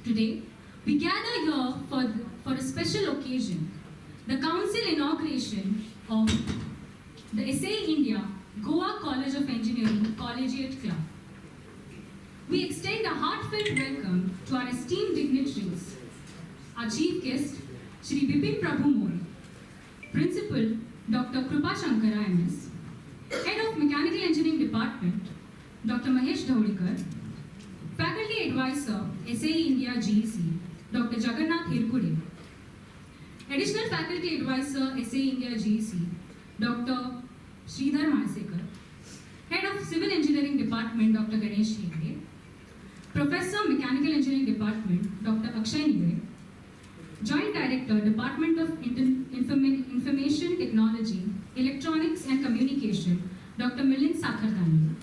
Today, we gather here for a special occasion, the Council inauguration of the SAE India Goa College of Engineering Collegiate Club. We extend a heartfelt welcome to our esteemed dignitaries, our chief guest, Shri Bipin Prabhu Moye, Principal Dr. Krupa Shankara MS, Head of Mechanical Engineering Department, Dr. Mahesh Dhaudikar, Faculty Advisor, SAE India GEC, Dr. Jagannath Hirkude, Additional Faculty Advisor, SAE India GEC, Dr. Sridhar Masekar, Head of Civil Engineering Department, Dr. Ganesh Hegde, Professor Mechanical Engineering Department, Dr. Akshay Nigre, Joint Director, Department of Information Technology, Electronics and Communication, Dr. Milind Sakhardani,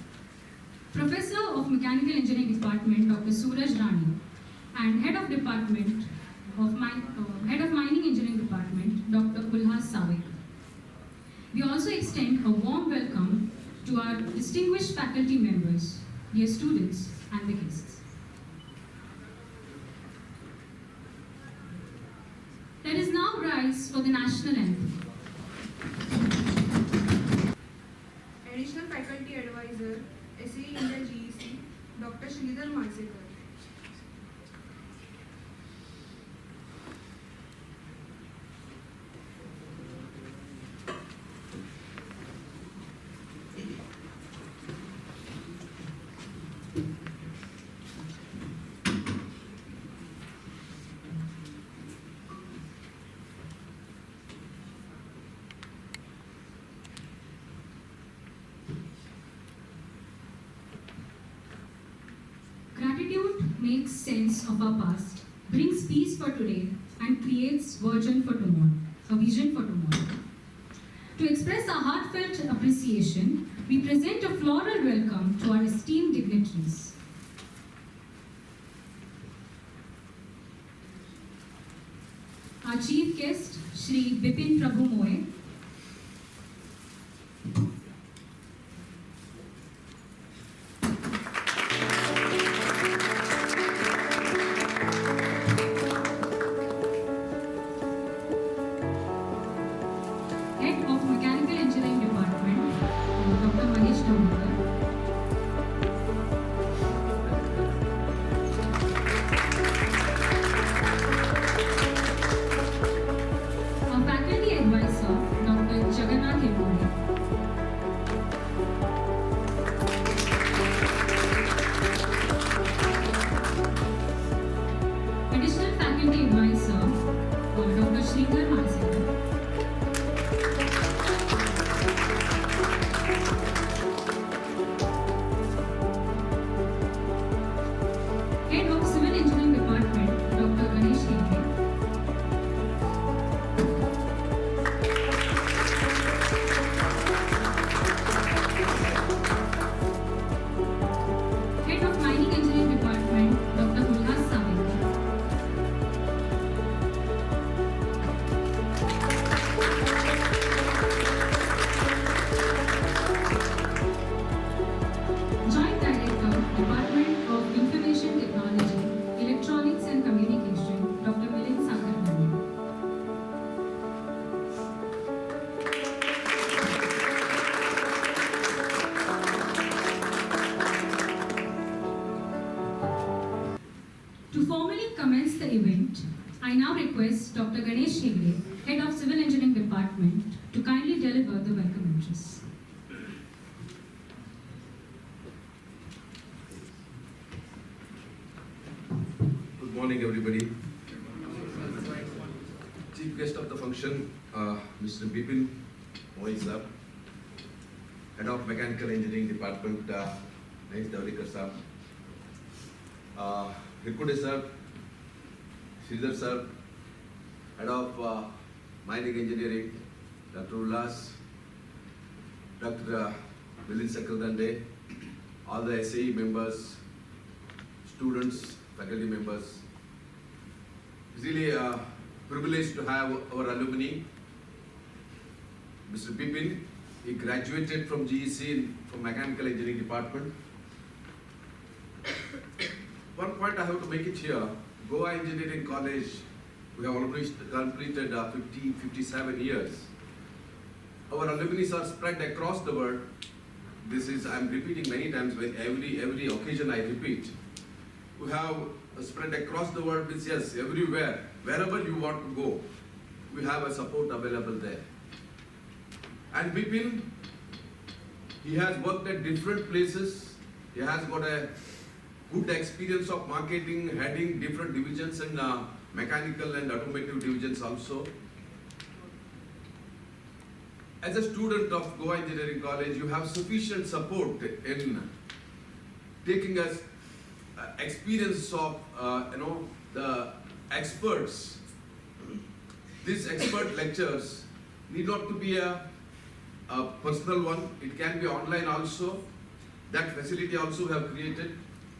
Professor of Mechanical Engineering Department, Dr. Suraj Rani, and Head of Mining Engineering Department, Dr. Ulhas Savik. We also extend a warm welcome to our distinguished faculty members, dear students, and the guests. Let us now rise for the national anthem. Additional Faculty Advisor, SAE India GEC, Dr. Sridhar Masekar. Gratitude makes sense of our past, brings peace for today, and creates vision for tomorrow. To express our heartfelt appreciation, we present a floral welcome to our esteemed dignitaries. Our chief guest, Shri Bipin Prabhu Moye, Head of Mechanical Engineering Department, Dr. Mahesh Dhaudikar, our Faculty Advisor, Dr. Jagannath Hirkude, Additional Faculty Advisor, Dr. Sridhar Masekar, Head of Civil Engineering Department, Dr. Ganesh Hegde, Head of Mining Engineering Department, Dr. Ulhas Savik, Joint Director, Department of Information Technology, Electronics and Communication, Dr. Milind Sakhardani. To formally commence the event, I now request Dr. Ganesh Hegde, Head of Civil Engineering Department, to kindly deliver the welcome address. Good morning, everybody. Chief guest of the function, Mr. Bipin Moye sir, Head of Mechanical Engineering Department, Mahesh Dhaudikar sir, Hirkude sir, Sridhar sir, Head of Mining Engineering, Dr. Ulhas, Dr. Milind Sakhardani, all the SAE members, students, faculty members. It's really a privilege to have our alumni, Mr. Bipin. He graduated from GEC from Mechanical Engineering Department. one point I have to make it here. Goa Engineering College, we have almost completed 57 years. Our alumni are spread across the world. This is, I'm repeating many times, when every occasion I repeat. We have spread across the world, means yes, everywhere, wherever you want to go, we have a support available there. And Bipin, he has worked at different places. He has got a good experience of marketing, heading different divisions and mechanical and automotive divisions also. As a student of Goa Engineering College, you have sufficient support in taking us experience of the experts. These expert lectures need not to be a personal one. It can be online also. That facility also we have created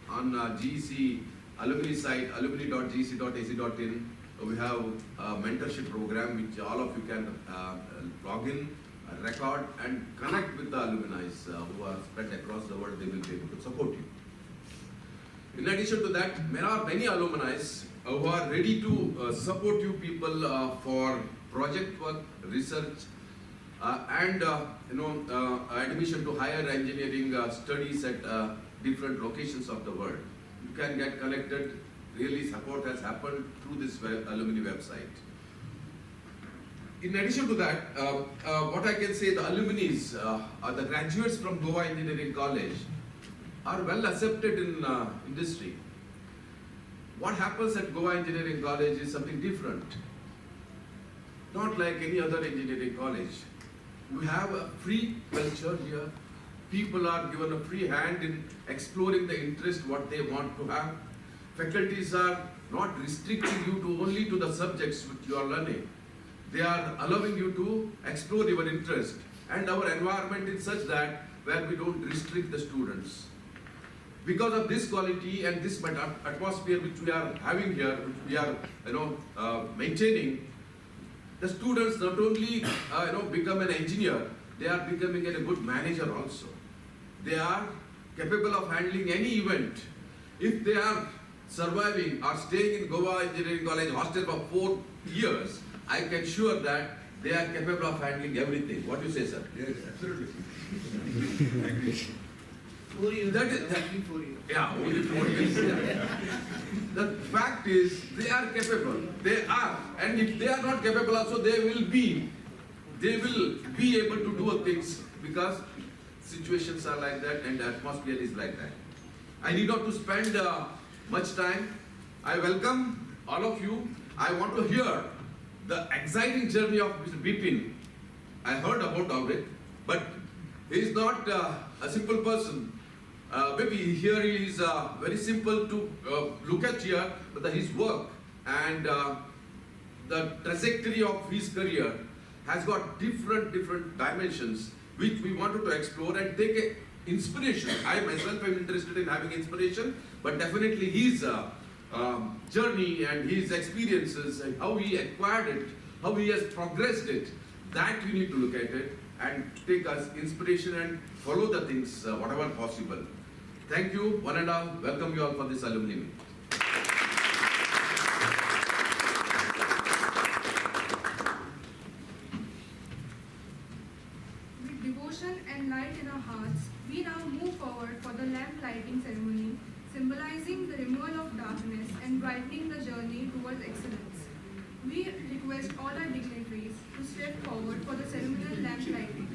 on GEC alumni site, alumni.gec.ac.in. We have a mentorship program which all of you can log in, record and connect with the alumni who are spread across the world. They will be able to support you. In addition to that, there are many alumni who are ready to support you people for project work, research, and admission to higher engineering studies at different locations of the world. You can get connected. Really, support has happened through this alumni website. In addition to that, what I can say, the alumni, the graduates from Goa Engineering College are well accepted in industry. What happens at Goa Engineering College is something different. Not like any other engineering college. We have a free culture here. People are given a free hand in exploring the interest, what they want to have. Faculties are not restricting you to only to the subjects which you are learning. They are allowing you to explore your interest. And our environment is such that where we don't restrict the students. Because of this quality and this atmosphere which we are having here, which we are maintaining, the students not only become an engineer, they are becoming a good manager also. They are capable of handling any event. If they are surviving or staying in Goa Engineering College hostel for 4 years, I can sure that they are capable of handling everything. What do you say, sir? Yes, absolutely. 4 years. That is, only 4 years. Yeah, only 4 years. Yeah. The fact is, they are capable. They are. And if they are not capable also, they will be able to do things because situations are like that and the atmosphere is like that. I need not to spend much time. I welcome all of you. I want to hear the exciting journey of Mr. Bipin. I heard about it, but he is not a simple person. Maybe here he is very simple to look at here, but his work and the trajectory of his career has got different dimensions which we wanted to explore and take a inspiration. I myself am interested in having inspiration, but definitely his journey and his experiences and how he acquired it, how he has progressed it, that we need to look at it and take as inspiration and follow the things whatever possible. Thank you, one and all. Welcome you all for this alumni meet. With devotion and light in our hearts, we now move forward for the lamp lighting ceremony, symbolizing the removal of darkness and brightening the journey towards excellence. We request all our dignitaries to step forward for the ceremonial lamp lighting.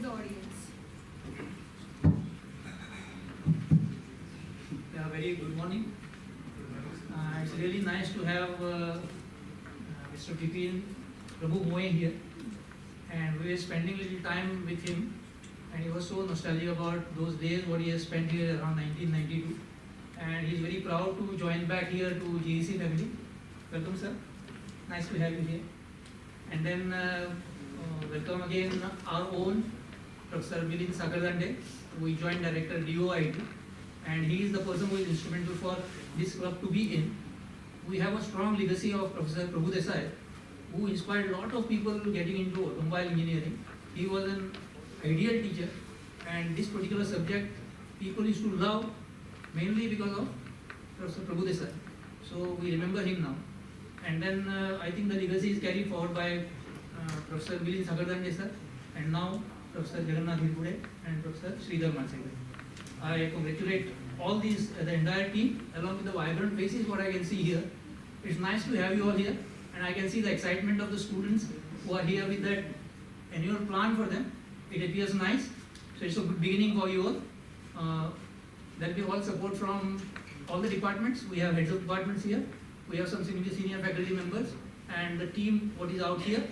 the audience. Yeah, very good morning. It's really nice to have Mr. Bipin, Prabhu Moye here, and we were spending little time with him, and he was so nostalgic about those days what he has spent here around 1992, and he's very proud to join back here to GEC family. Welcome, sir. Nice to have you here. And then welcome again our own Professor Bipin Sakardande, who is Joint Director DOIT, and he is the person who is instrumental for this club to be in. We have a strong legacy of Professor Prabhu Desai, who inspired a lot of people getting into automobile engineering. He was an ideal teacher, and this particular subject people used to love mainly because of Professor Prabhu Desai. So we remember him now. And then I think the legacy is carried forward by Professor Bipin Sakardande sir, and now Professor Jagannath Hirpude and Professor Shri. I congratulate all these, the entire team, along with the vibrant faces what I can see here. It's nice to have you all here, and I can see the excitement of the students who are here with that annual plan for them. It appears nice, so it's a good beginning for you all. There'll be all support from all the departments. We have heads of departments here. We have some senior faculty members, and the team what is out here.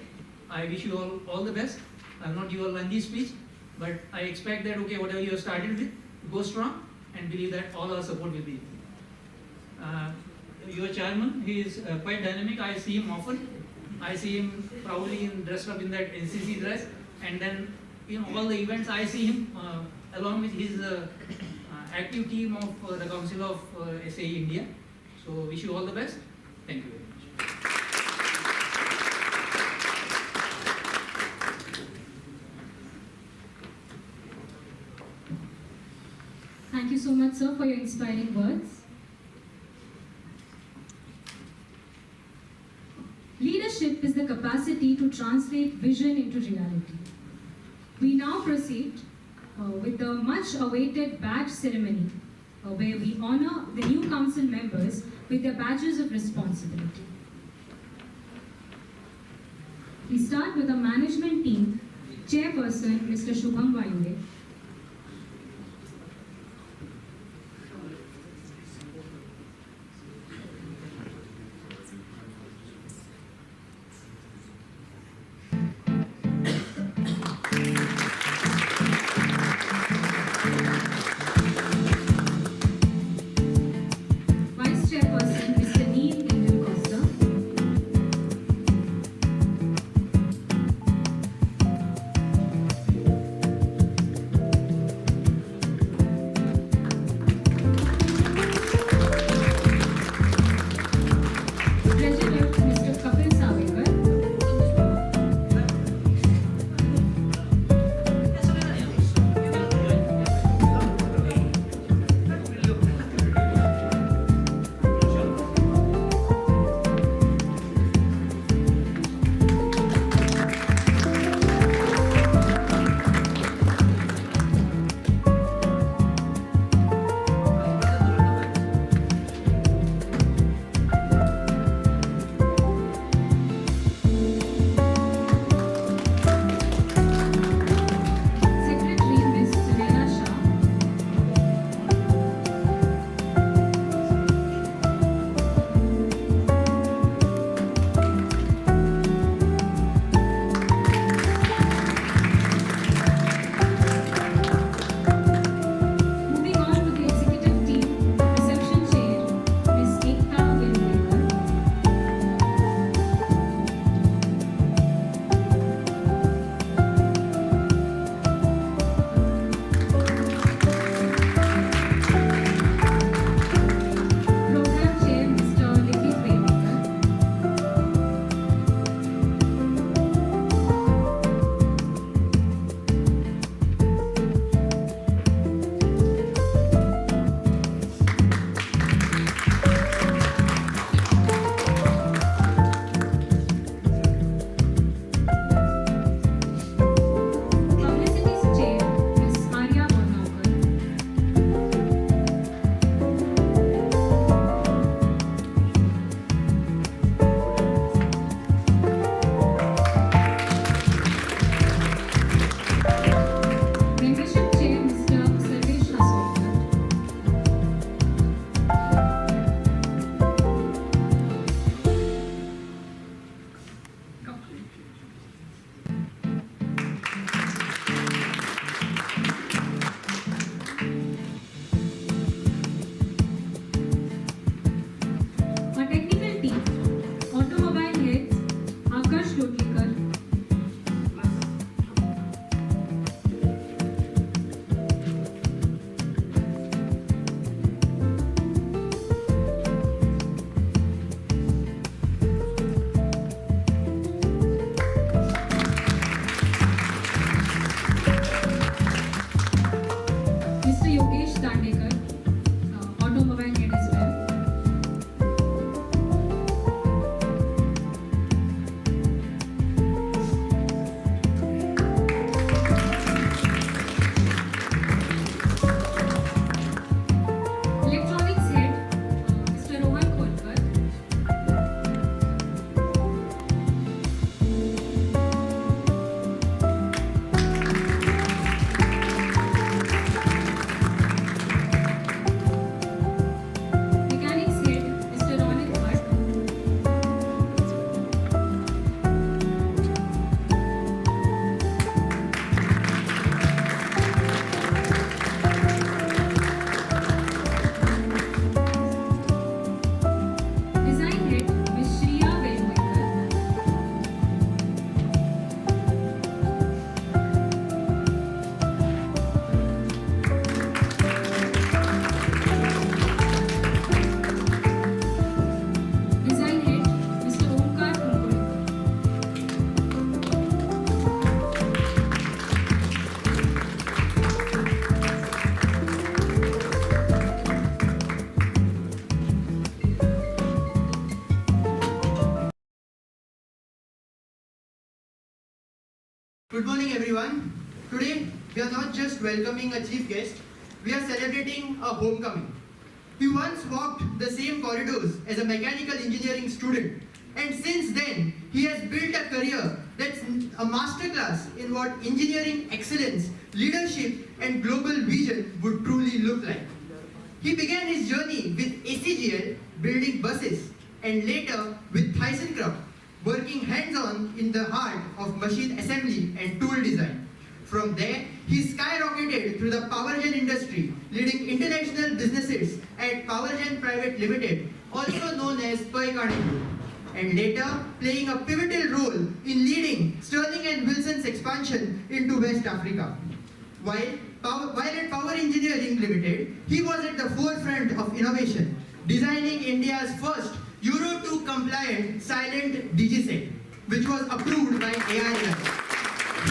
I wish you all the best. I'll not give a lengthy speech, but I expect that okay, whatever you have started with, go strong, and believe that all our support will be. Your chairman, he is quite dynamic. I see him often. I see him proudly dressed up in that NCC dress, and then all the events I see him along with his active team of the Council of SAE India. So wish you all the best. Thank you very much. Thank you so much, sir, for your inspiring words. Leadership is the capacity to translate vision into reality. We now proceed with the much-awaited badge ceremony, where we honor the new council members with their badges of responsibility. We start with the management team, Chairperson Mr. Shubham Vayure. Vice Chairperson Mr. Neil Angel Costa. Good morning, everyone. Today, we are not just welcoming a chief guest, we are celebrating a homecoming. He once walked the same corridors as a mechanical engineering student, and since then, he has built a career that's a masterclass in what engineering excellence, leadership, and global vision would truly look like. He began his journey with ACGL, building buses, and later with ThyssenKrupp, working hands-on in the heart of machine assembly and tool design. From there, he skyrocketed through the powergen industry, leading international businesses at Powergen Private Limited, also known as Carnegie Group, and later playing a pivotal role in leading Sterling and Wilson's expansion into West Africa. While at Power Engineering Limited, he was at the forefront of innovation, designing India's first Euro 2 compliant silent DigiSet, which was approved by AII.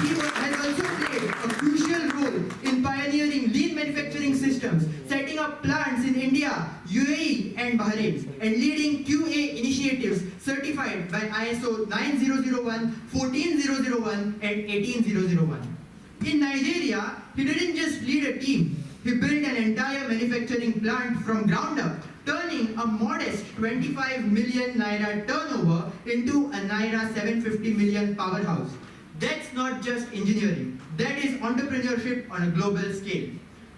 He has also played a crucial role in pioneering lean manufacturing systems, setting up plants in India, UAE and Bahrain, and leading QA initiatives certified by ISO 9001, 14001 and 18001. In Nigeria, he didn't just lead a team, he built an entire manufacturing plant from ground up, turning a modest 25 million naira turnover into a naira 750 million powerhouse. That's not just engineering, that is entrepreneurship on a global scale.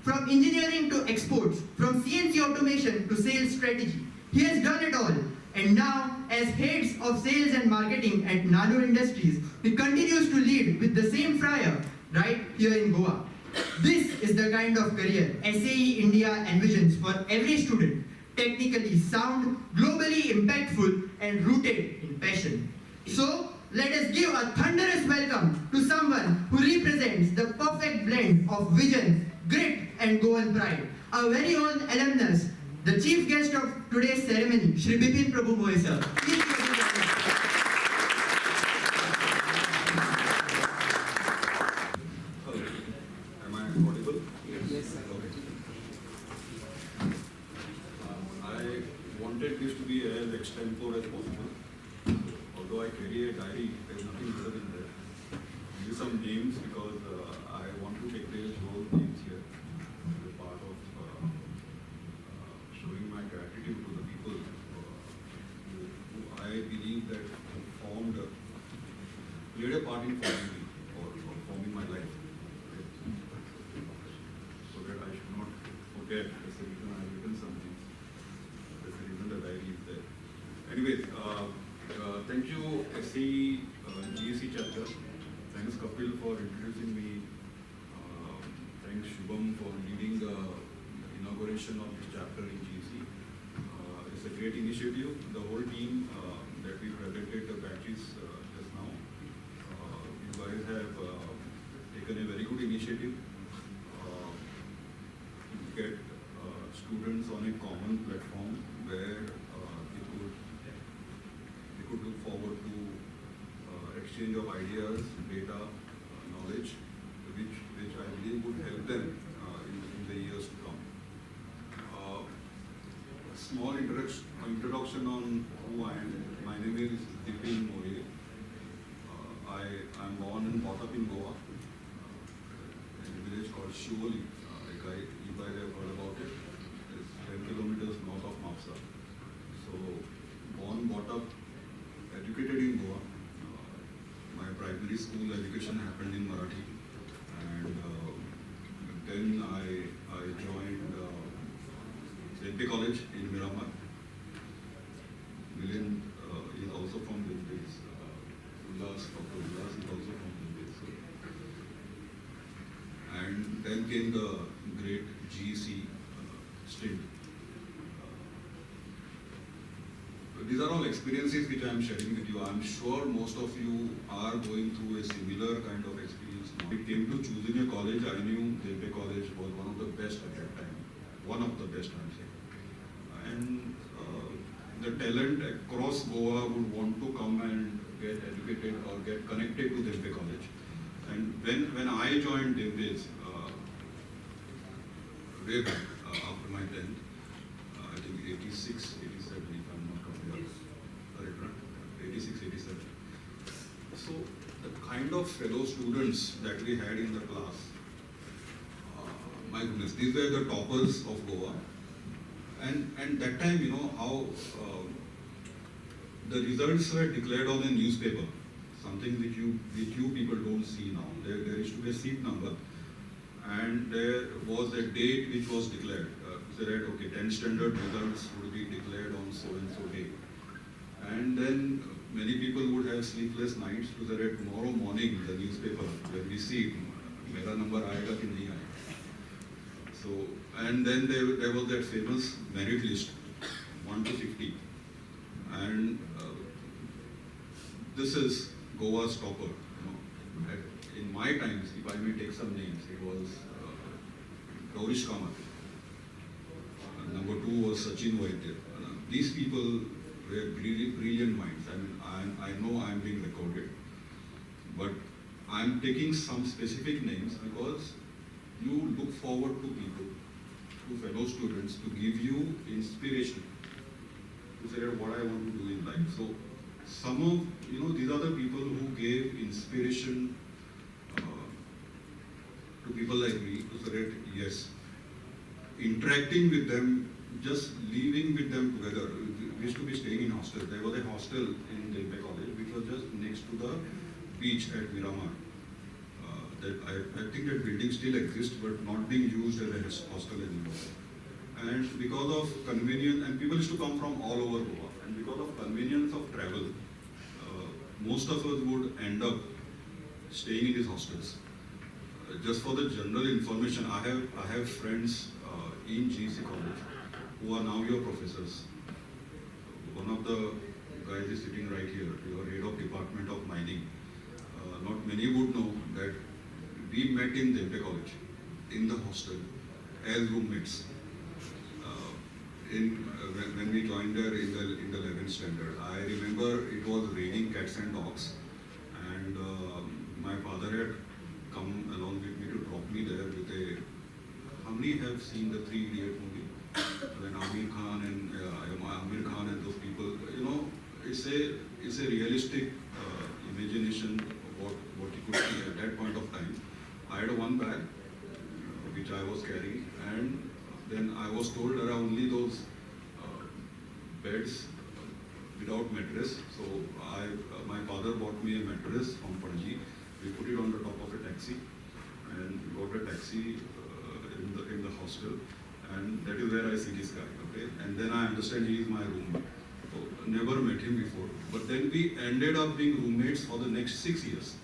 From engineering to exports, from CNC automation to sales strategy, he has done it all. And now, as heads of sales and marketing at Nano Industries, he continues to lead with the same fire right here in Goa. This is the kind of career SAE India envisions for every student, technically sound, globally impactful, and rooted in passion. So, let us give a thunderous welcome to someone who represents the perfect blend of vision, grit, and Goan pride. Our very own alumnus, the chief guest of today's ceremony, Shri Bipin Prabhu Moye sir. Please welcome. Hello. Am I audible? Yes, sir. Okay. I wanted this to be as extempore as possible. Although I carry a diary, there's nothing better than that. Use some names because I want to take those names here as a part of showing my gratitude to the people who I believe that played a part in forming me or forming my life. So that I should not forget. That's the reason I've written something. That's the reason the diary is there. Anyways, thank you SE GSC chapter. Thanks Kapil for introducing me. Thanks Shubham for leading the inauguration of this chapter in GSC. It's a great initiative. The whole team that we presented the batches just now. You guys have taken a very good initiative to get students on a common platform where they could look forward to exchange of ideas, data, knowledge, which I believe would help them in the years to come. A small introduction on who I am. My name is Bipin Moye. I'm born and brought up in Goa, in a village called Shri. You guys have heard about it. It's 10 kilometers north of Mapsa. So, born, brought up, educated in Goa. My primary school education happened in Marathi, and then I joined St. College in Miramar. Milian is also from this place. Dr. Ullas is also from this place. And then came the great GEC stint. These are all experiences which I am sharing with you. I am sure most of you are going through a similar kind of experience now. When it came to choosing a college, I knew St. College was one of the best at that time. One of the best, I'm saying. And the talent across Goa would want to come and get educated or get connected to St. College. And when I joined Devdes, way back after my 10th, I think 86, 87, if I'm not correct, right? 86, 87. So the the kind of fellow students that we had in the class, my goodness, these were the toppers of Goa. And that time, you know, how the results were declared on a newspaper, something which you people don't see now. There used to be a seat number, and there was a date which was declared. They said, okay, 10th standard results would be declared on so and so day. And then many people would have sleepless nights to say that tomorrow morning the newspaper, when we see mera number aayega ki nahi aayega. So, and then there was that famous merit list, 1 to 50. And this is Goa's topper. You know. In my times, if I may take some names, it was Gaurish Kamath. Number 2 was Sachin Vaidya. These people were brilliant minds. I mean, I know I'm being recorded, but I'm taking some specific names because you look forward to people, to fellow students, to give you inspiration, to say what I want to do in life. So some of, you know, these are the people who gave inspiration to people like me to say that, yes, interacting with them, just living with them together. We used to be staying in hostel. There was a hostel in Delpe College which was just next to the beach at Miramar. I think that building still exists but not being used as a hostel anymore. And because of convenience, and people used to come from all over Goa, and because of convenience of travel, most of us would end up staying in these hostels. Just for the general information, I have friends in GC College who are now your professors. One of the guys is sitting right here, your head of Department of Mining. Not many would know that we met in Delpe College, in the hostel, as roommates. When we joined there in the 11th standard, I remember it was raining cats and dogs, and my father had come along with me to drop me there with a. How many have seen the 3 Idiot movie? When Amir Khan and those people, you know, it's a realistic imagination of what you could see at that point of time. I had one bag which I was carrying, and then I was told there are only those beds without mattress. So my father bought me a mattress from Panji. We put it on the top of a taxi, and we got a taxi in the hostel, and that is where I see this guy. Okay, and then I understand he is my roommate. So never met him before, but then we ended up being roommates for the next 6 years,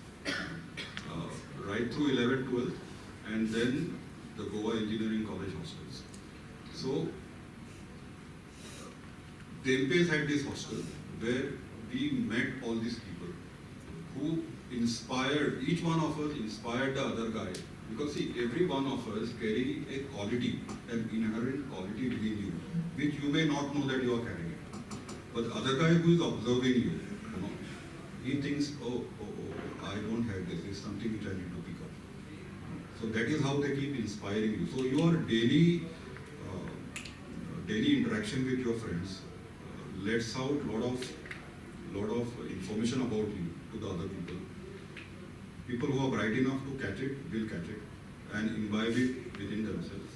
right through 11th, 12th, and then the Goa Engineering College hostels. So Delpe's had this hostel where we met all these people who inspired, each one of us inspired the other guy. Because see, every one of us carry a quality, an inherent quality within you, which you may not know that you are carrying it. But the other guy who is observing you, he thinks, oh, I don't have this, it's something which I need to pick up. So that is how they keep inspiring you. So your daily interaction with your friends lets out lot of information about you to the other people. People who are bright enough to catch it will catch it and imbibe it within themselves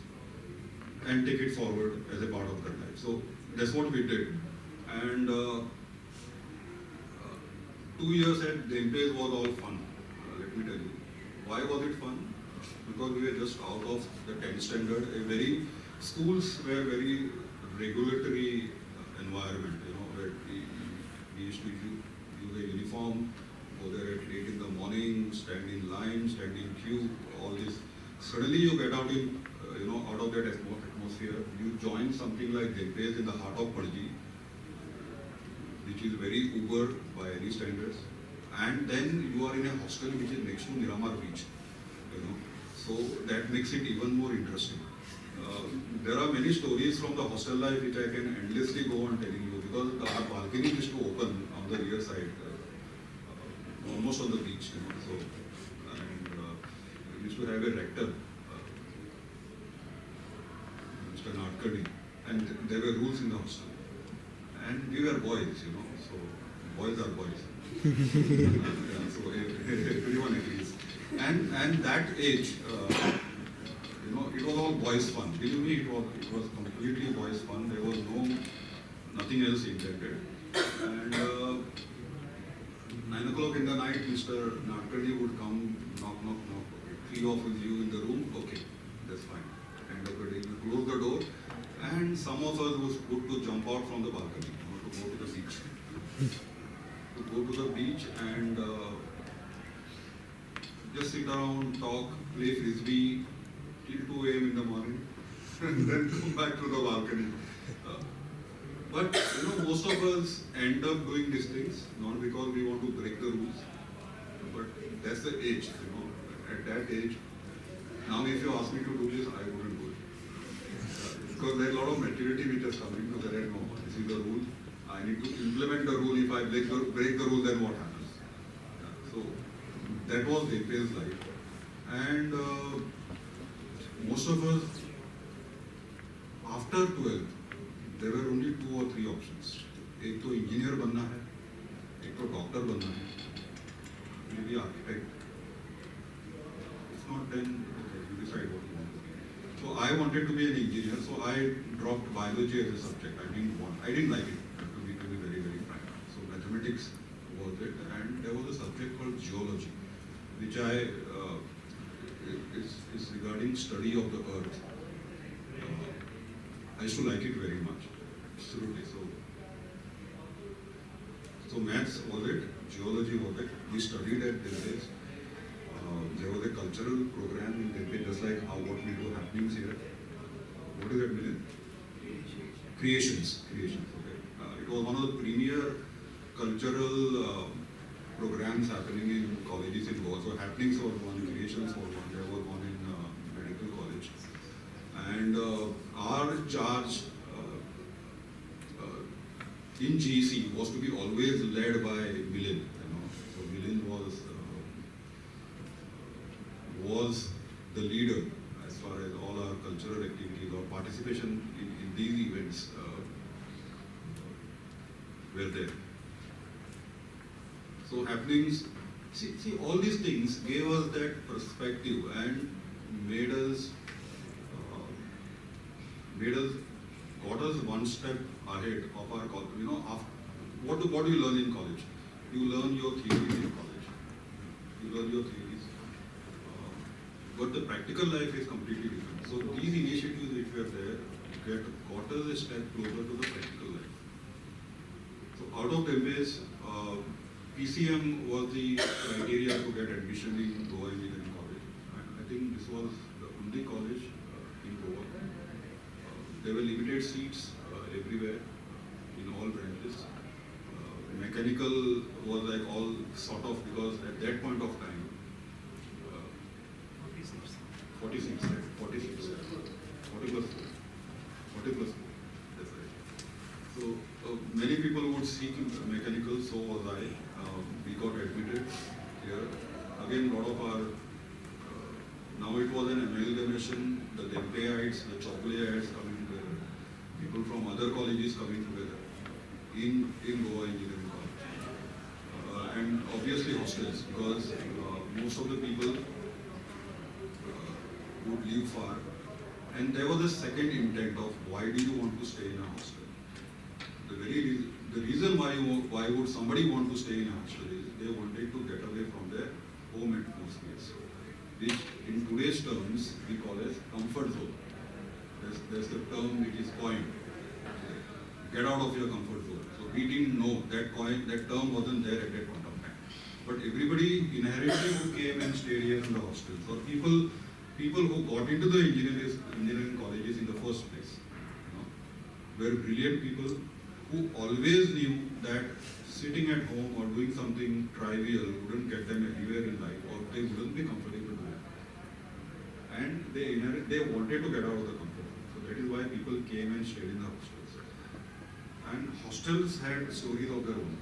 and take it forward as a part of their life. So that's what we did. And 2 years at Delpe was all fun. Let me tell you. Why was it fun? Because we were just out of the 10th standard. Schools were very regulatory environment, you know, where we used to use a uniform, go there at late in the morning, stand in line, stand in queue, all this. Suddenly you get out in, out of that atmosphere, you join something like Delpe in the heart of Panji, which is very uber by any standards, and then you are in a hostel which is next to Miramar Beach, So that makes it even more interesting. There are many stories from the hostel life which I can endlessly go on telling you, because our balcony used to open on the rear side, almost on the beach, So, and we used to have a rector, Mr. Nadkarni, and there were rules in the hostel. And we were boys, So boys are boys. Yeah, so everyone agrees. And that age, it was all boys' fun. Believe me, it was completely boys' fun. There was nothing else intended. And 9 o'clock in the night, Mr. Nadkarni would come, knock. 3 of you in the room, okay, that's fine. End of the day, you close the door, and some of us was good to jump out from the balcony, to go to the beach. To go to the beach and just sit around, talk, play frisbee till 2 a.m. in the morning, and then come back to the balcony. But most of us end up doing these things not because we want to break the rules, but that's the age. At that age, now if you ask me to do this, I wouldn't do it because there's a lot of maturity which has come into that. No, this is the rule. I need to implement the rule. If I break the rule, then what happens? So that was Bipin's life, and most of us after 12th. There were only 2 or 3 options. एक तो engineer बनना है, एक तो doctor बनना है, maybe architect. If not, then okay, you decide what you want to be. So I wanted to be an engineer, so I dropped biology as a subject. I didn't like it, to be very, very frank. So mathematics was it, and there was a subject called geology, which is regarding study of the earth. I used to like it very much. Absolutely. So maths was it, geology was it. We studied at Delhi. There was a cultural program in Delhi, just like what we do happenings here. What is that mean? Creations. Okay. It was one of the premier cultural programs happening in colleges in Goa. So happenings was one, creations was one. There was one in medical college. And our charge in GC was to be always led by Milind. So Milind was the leader as far as all our cultural activities or participation in these events were there. So happenings, see all these things gave us that perspective and got us one step ahead of our college. What do you learn in college? You learn your theories in college. But the practical life is completely different. So these initiatives which were there got us a step closer to the practical life. So out of MBAs, PCM was the criteria to get admission in Goa Engineering College. I think this was the only college in Goa. There were limited seats everywhere in all branches. Mechanical was like all sort of, because at that point of time, 40 seats, 40 plus 4, that's right. So many people would seek mechanical, so was I. We got admitted here. Again, a lot of our, now it was an amalgamation, the Lempeyites, the Chocolaites coming together, people from other colleges coming together in Goa Engineering College. And obviously hostels, because most of the people would live far. And there was a second intent of why do you want to stay in a hostel? The reason why would somebody want to stay in a hostel is they wanted to get away from their home atmospheres, which in today's terms we call as comfort zone. There's the term which is coined. Get out of your comfort zone. So we didn't know that term wasn't there at that point of time. But everybody inherently who came and stayed here in the hostels, or people who got into the engineering colleges in the first place, were brilliant people who always knew that sitting at home or doing something trivial wouldn't get them anywhere in life, or they wouldn't be comfortable doing it. And they wanted to get out of the comfort zone. So that is why people came and stayed in the hostels. And hostels had stories of their own.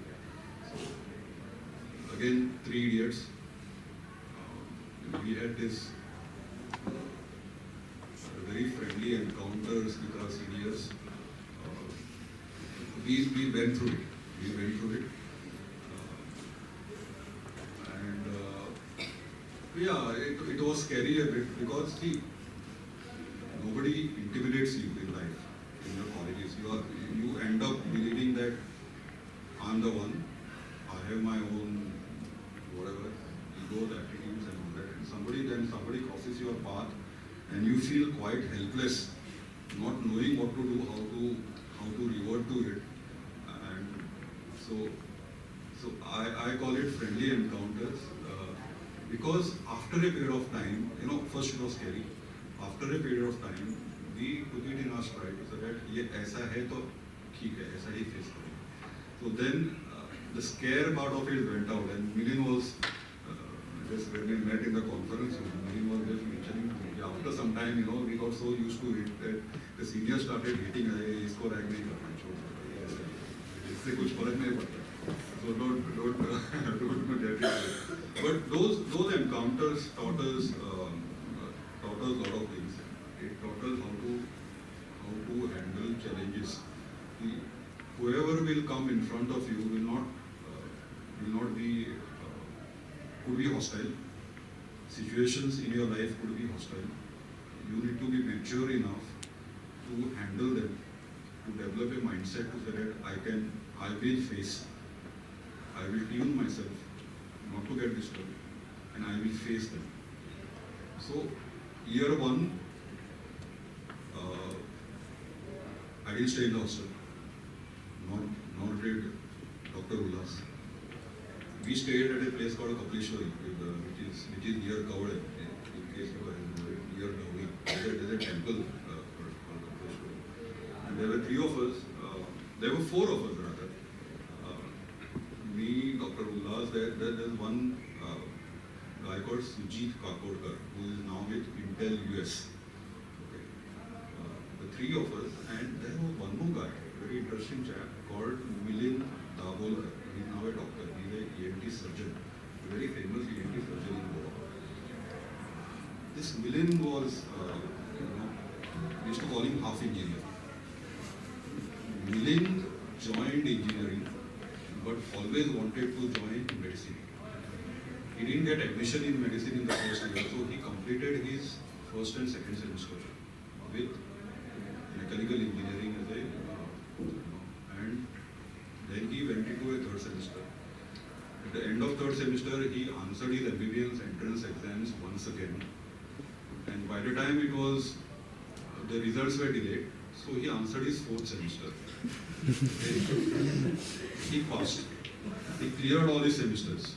So, again, 3 Idiots. We had this very friendly encounters with our seniors. We went through it. scary a bit because see, nobody intimidates you in life, in your colleges. You end up believing that I'm the one, I have my own whatever, egos, attitudes and all that. And somebody crosses your path and you feel quite helpless, not knowing what to do, how to revert to it. And so I call it friendly encounters because after a period of time, first it was scary. After a period of time, we took it in our stride so that ये ऐसा है तो ठीक है, ऐसा ही face करें. So then the scare part of it went out, and Milind was just when we met in the conference room, Milind was just mentioning after some time, we got so used to it that the seniors started hating इसको rag नहीं करना छोड़, इससे कुछ फर्क नहीं पड़ता. So don't get it. But those encounters taught us a lot of things. It taught us how to handle challenges. Whoever will come in front of you will not be could be hostile. Situations in your life could be hostile. You need to be mature enough to handle them, to develop a mindset to say that I will face. I will tune myself not to get disturbed, and I will face them. So, year one, I didn't stay in the hostel, nor did Dr. Ullas. We stayed at a place called Kapleshwari, which is near Kavade, in case you are near Dhauli. There's a temple called Kapleshwari. And there were three of us, there were four of us rather. Me, Dr. Ullas, there's one guy called Sujit Kakodkar, who is now with Intel US. Okay. The three of us, and there was one more guy, a very interesting chap called Milind Dabolkar. He's now a doctor, he's an ENT surgeon, a very famous ENT surgeon in Goa. This Milind was, we used to call him half engineer. Milind joined engineering, but always wanted to join medicine. He didn't get admission in medicine in the first year, so he completed his first and second semester with mechanical engineering as a, and then he went into a third semester. At the end of third semester, he answered his MBBS entrance exams once again, and by the time it was, the results were delayed, so he answered his fourth semester. He passed. He cleared all his semesters.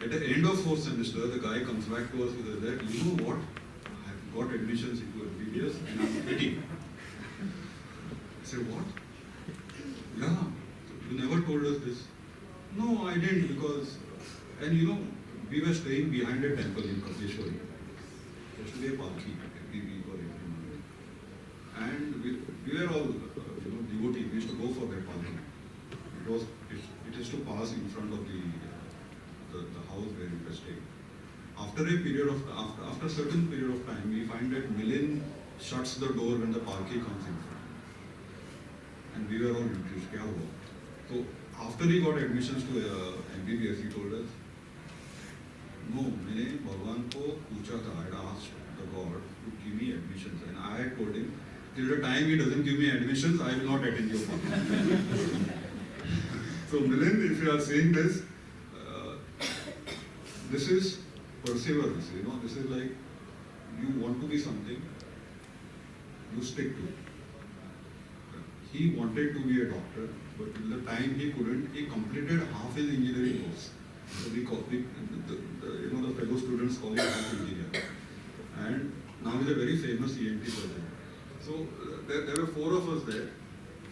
At the end of fourth semester, the guy comes back to us with that, you know what? I've got admissions into MBBS and I'm quitting. I said, what? Yeah, you never told us this. No, I didn't because, and we were staying behind a temple in Kapleshwari. There used to be a palki every week or every month. And we were all, devotees. We used to go for that palki. It is to pass in front of the house where we were staying. After a certain period of time, we find that Milind shuts the door when the palki comes in front. And we were all confused. Kya hua? So after he got admissions to MBBS, he told us, no, मैंने भगवान को पूछा था, I had asked the God to give me admissions, and I had told him, till the time he doesn't give me admissions, I will not attend your palki. So Milind, if you are saying this, this is perseverance, this is like, you want to be something, you stick to it. He wanted to be a doctor, but till the time he couldn't, he completed half his engineering course. So the fellow students call him half engineer. And now he's a very famous ENT surgeon. So there were four of us there.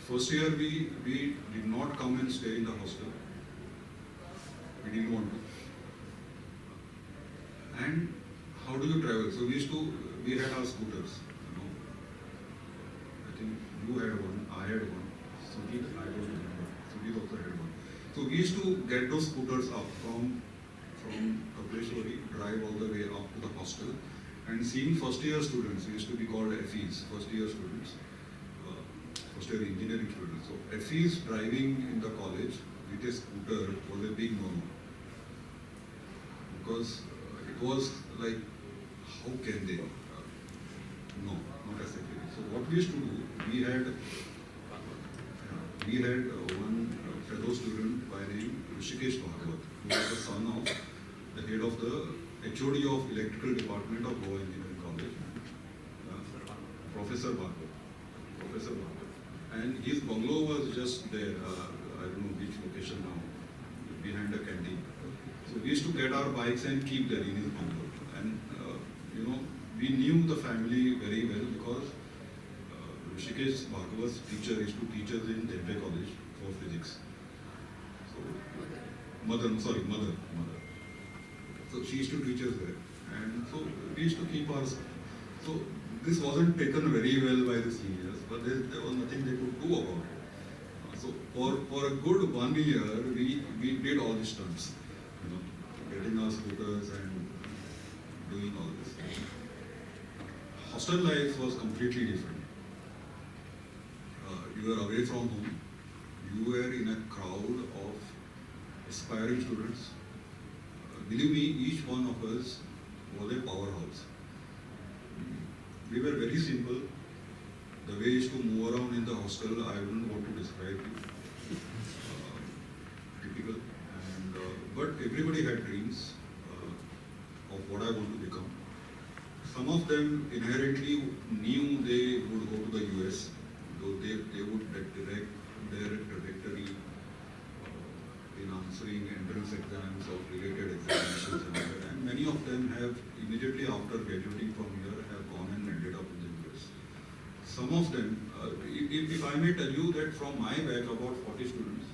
First year we did not come and stay in the hostel. We didn't want to. And how do you travel? So we had our scooters. I think you had one, I had one. Sujit, I don't remember. Sujit also had one. So we used to get those scooters up from Kapleshwari, drive all the way up to the hostel, and seeing first year students, we used to be called FEs, first year students, first year engineering students. So FEs driving in the college with a scooter was a big no-no. Because it was like how can they? No, not exactly. So what we used to do, we had one fellow student by name Rishikesh Bhagwat, who was the son of the head of the HOD of Electrical Department of Goa Engineering College, Professor Bhagwat. Professor Bhagwat. And his bungalow was just there, I don't know which location now, behind a canteen. So we used to get our bikes and keep there in his bungalow. And we knew the family very well because Rishikesh Bhagwat's teacher used to teach us in Delhi College for physics. So, mother. So she used to teach us there. And so we used to keep our. So this wasn't taken very well by the seniors, but there was nothing they could do about it. So for a good 1 year, we did all these stunts, getting our scooters and doing all this. Hostel life was completely different. You were away from home. You were in a crowd of aspiring students. Believe me, each one of us was a powerhouse. We were very simple. The way we used to move around in the hostel, I wouldn't want to describe it. Typical. And but everybody had dreams of what I want to become. Some of them inherently knew they would go to the US, though they would direct their trajectory in answering entrance exams or related examinations, and many of them have immediately after graduating from here have gone and ended up in the US. Some of them, if I may tell you that from my batch, about 40 students,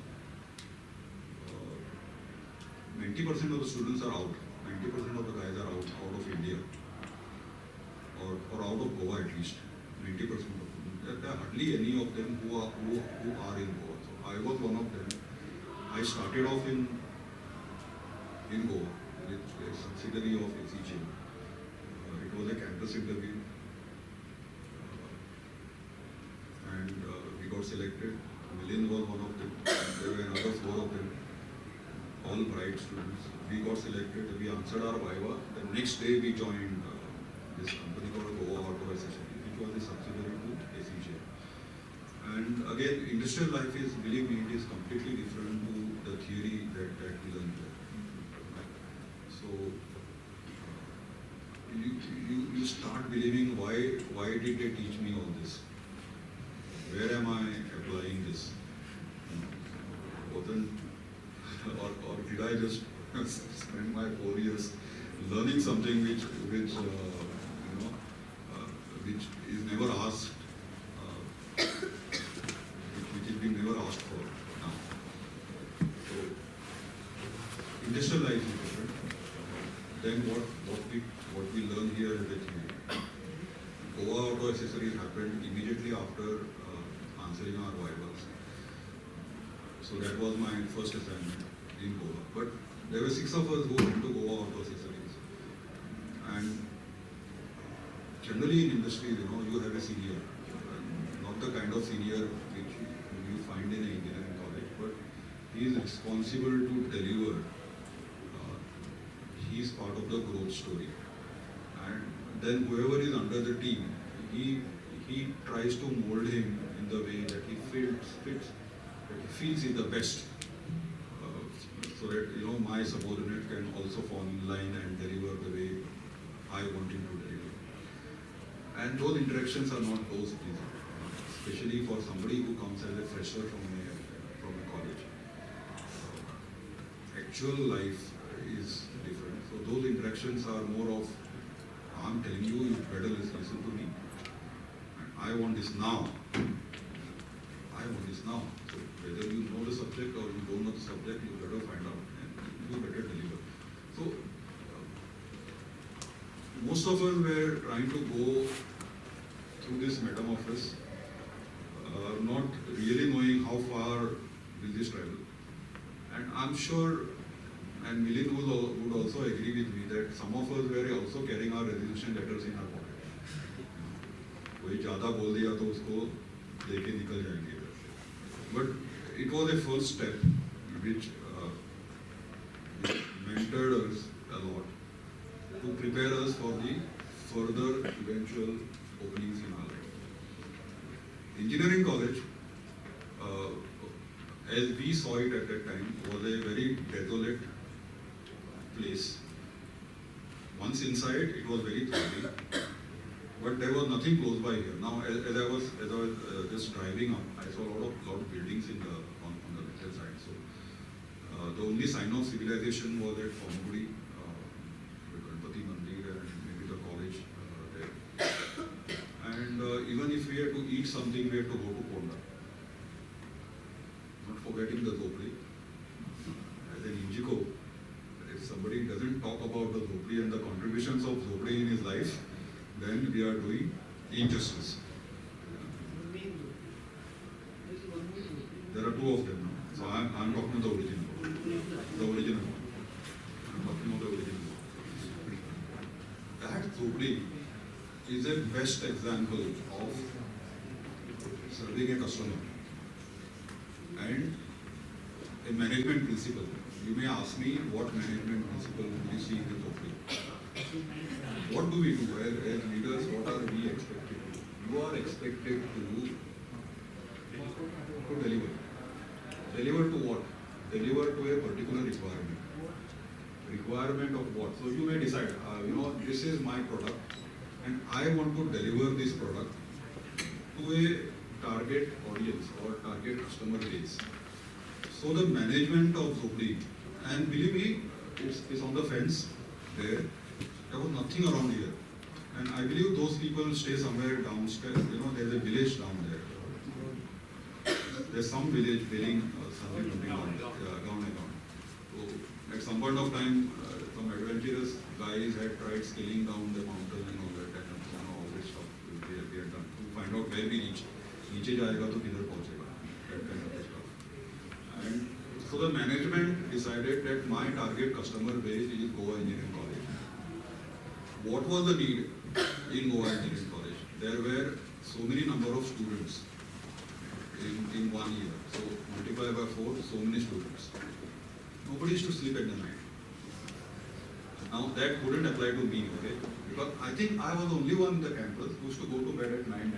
90% of the students are out. 90% of the guys are out of India, or out of Goa at least. 90% of them. There are hardly any of them who are in Goa. So I was one of them. I started off in Goa with a subsidiary of ACJ. It was a campus interview, and we got selected. Milin was one of them. There were another 4 of them, all bright students. We got selected. We answered our viva. The next day we joined this company called Goa Auto Accessories, which was a subsidiary to ACJ. And again, industrial life is, believe me, it is completely different to the theory that we learn here. So you start believing, why did they teach me all this? Where am I applying this? Wasn't or did I just spend my 4 years learning something which is never asked, which is being never asked for now. So industrial life is different. Then what we learn here is that Goa Auto Accessories happened immediately after answering our vivas. So that was my first assignment in Goa. But there were 6 of us who went to Goa Auto Accessories. And generally in industry, you have a senior. Not the kind of senior which you find in an engineering college, but he is responsible to deliver. He is part of the growth story. And then whoever is under the team, he tries to mold him in the way that he fits, that he feels is the best. So that my subordinate can also fall in line and deliver the way I want him to deliver. And those interactions are not those easy, especially for somebody who comes as a fresher from a college. Actual life is different. So those interactions are more of, I'm telling you, you better listen to me. I want this now. I want this now. So whether you know the subject or you don't know the subject, you better find out and you better deliver. So most of us were trying to go through this metamorphosis, not really knowing how far will this travel. And I'm sure, and Milin would also agree with me, that some of us were also carrying our resignation letters in our pocket. कोई ज़्यादा बोल दिया तो उसको लेके निकल जाएंगे. But it was a first step which mentored us a lot to prepare us for the further eventual openings in our life. Engineering college, as we saw it at that time, was a very desolate place. Once inside, it was very thriving, but there was nothing close by here. Now, as I was just driving up, I saw a lot of buildings on the left side. So the only sign of civilization was at Formugudi, the Ganpati Mandir, and maybe the college there. And even if we had to eat something, we had to go to Ponda. Not forgetting the Zopri. As an Injico, if somebody doesn't talk about the Zopri and the contributions of Zopri in his life, then we are doing injustice. There are two of them now. So I'm talking about the original. The original one. I'm talking about the original one. That Zopri is a best example of serving a customer and a management principle. You may ask me what management principle do you see in the Zopri? What do we do as leaders? What are we expected to do? You are expected to deliver. Deliver to what? Deliver to a particular requirement. Requirement of what? So you may decide, this is my product and I want to deliver this product to a target audience or target customer base. So the management of Zopri, and believe me, it's on the fence there. There was nothing around here. And I believe those people stay somewhere downstairs. There's a village down there. There's some village building something down. So at some point of time, some adventurous guys had tried scaling down the mountain and all that, and all this stuff we had done to find out where we reach. नीचे जाएगा तो किधर पहुंचेगा, that kind of stuff. And so the management decided that my target customer base is Goa Engineering College. What was the need in Goa Engineering College? There were so many number of students in 1 year. So multiply by 4, so many students. Nobody used to sleep at the night. Now that wouldn't apply to me, okay? Because I think I was the only one in the campus who used to go to bed at 9.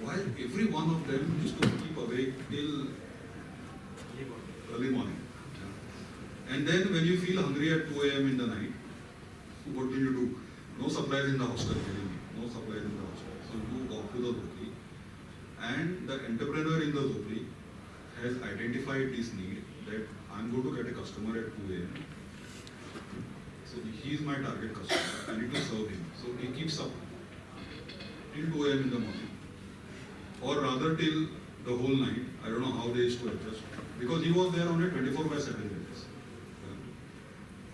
While every one of them used to keep awake till early morning. And then when you feel hungry at 2 a.m. in the night, what will you do? No supplies in the hostel, believe me. No supplies in the hostel. So you walk to the Zopri, and the entrepreneur in the Zopri has identified this need that I'm going to get a customer at 2 a.m. So he is my target customer. I need to serve him. So he keeps up till 2 a.m. in the morning, or rather till the whole night. I don't know how they used to adjust, because he was there on a 24/7 basis.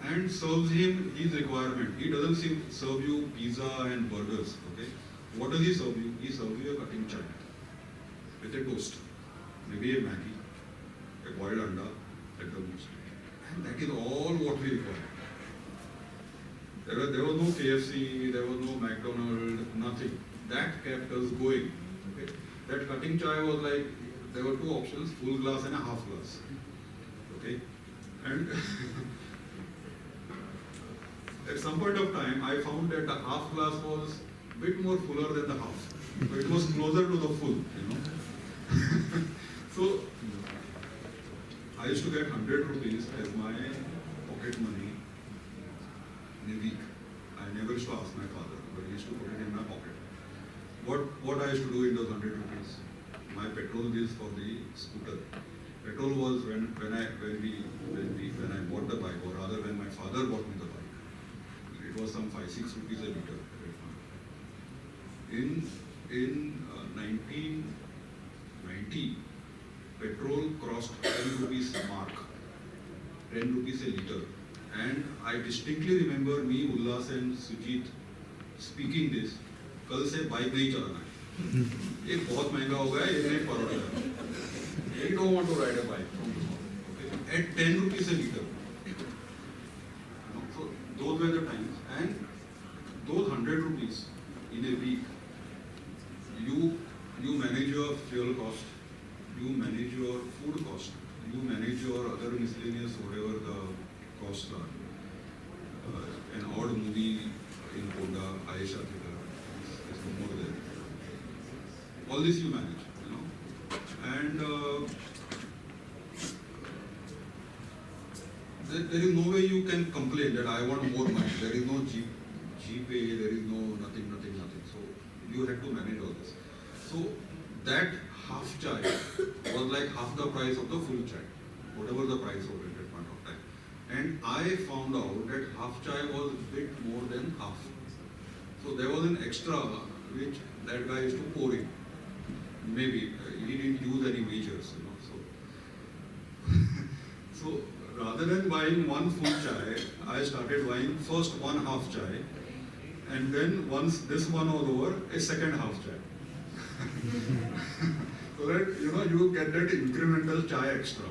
And serves him his requirement. He doesn't serve you pizza and burgers, okay? What does he serve you? He serves you a cutting chai with a toast, maybe a Maggi, a boiled anda at the most. And that is all what we require. There was no KFC, there was no McDonald's, nothing. That kept us going, okay? That cutting chai was like, there were two options, full glass and a half glass, okay? And at some point of time, I found that the half glass was a bit more fuller than the half. So it was closer to the full, So I used to get 100 rupees as my pocket money in a week. I never used to ask my father, but he used to put it in my pocket. What I used to do in those 100 rupees? My petrol bills for the scooter. Petrol was when I bought the bike, or rather when my father bought me the bike. It was some 5-6 rupees a liter. In 1990, petrol crossed 10 rupees mark, 10 rupees a liter. And I distinctly remember me, Ullas and Sujit speaking this, कल से bike नहीं चलाना है, ये बहुत महंगा हो गया है, ये नहीं पड़ोगा, you don't want to ride a bike at 10 rupees a liter. So those were the times, and those 100 rupees in a week, you manage your fuel cost, you manage your food cost, you manage your other miscellaneous whatever the costs are. An odd movie in Konda, Ayesha Theatre, is no more there. All this you manage, you know. And there is no way you can complain that I want more money. There is no GPay, there is no nothing. So you have to manage all this. So that half chai was like half the price of the full chai, whatever the price was at that point of time. And I found out that half chai was a bit more than half. So there was an extra which that guy used to pour in. Maybe he didn't use any measures, you know. So rather than buying one full chai, I started buying first one half chai, and then once this one was over, a second half chai. So that you get that incremental chai extra.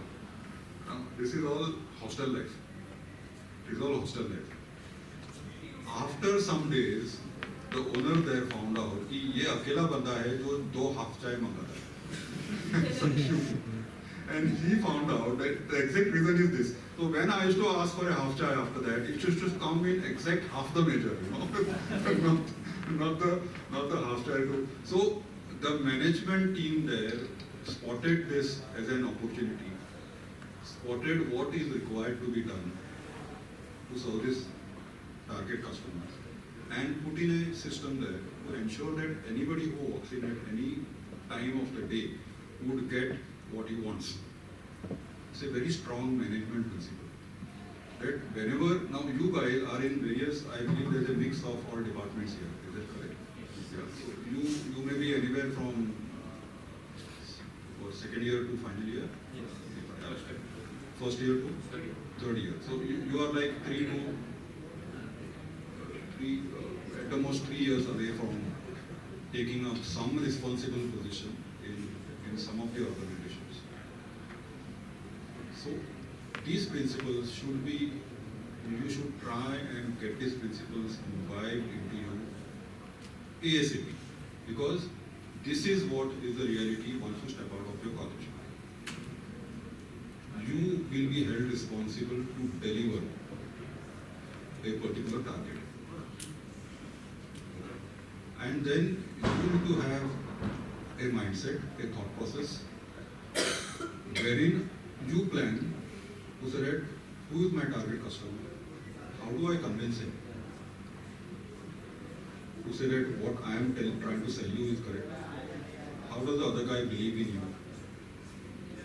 This is all hostel life. It is all hostel life. After some days, the owner there found out कि ये अकेला बंदा है जो 2 half chai मंगाता है. And he found out that the exact reason is this. So when I used to ask for a half chai after that, it used to come in exact half the measure, not the half chai too. So the management team there spotted this as an opportunity, spotted what is required to be done to service target customers, and put in a system there to ensure that anybody who walks in at any time of the day would get what he wants. It's a very strong management principle. That whenever, now you guys are in various, I believe there's a mix of all departments here, is that correct? Yeah. So you may be anywhere from second year to final year? Yes. First year to? Third year. So you are like three, at the most 3 years away from taking up some responsible position in some of the organizations. So these principles should be, you should try and get these principles imbibed into you ASAP, because this is what is the reality once you step out of your college. You will be held responsible to deliver a particular target. And then you need to have a mindset, a thought process, wherein you plan to say that who is my target customer? How do I convince him to say that what I am trying to sell you is correct? How does the other guy believe in you?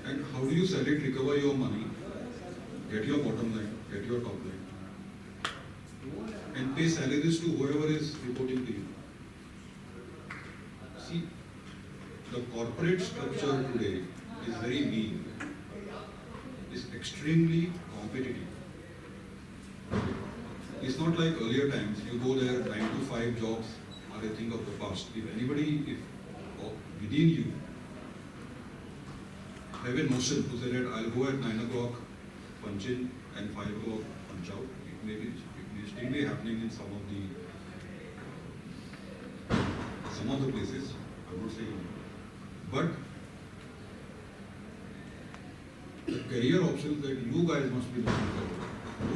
And how do you sell it, recover your money, get your bottom line, get your top line, and pay salaries to whoever is reporting to you? See, the corporate structure today is very mean, is extremely competitive. It's not like earlier times, you go there, 9 to 5 jobs are a thing of the past. If anybody, within you, have a notion to say that I'll go at 9 o'clock, punch in, and 5 o'clock, punch out, it may still be happening in some of the places, I would say. But the career options that you guys must be looking for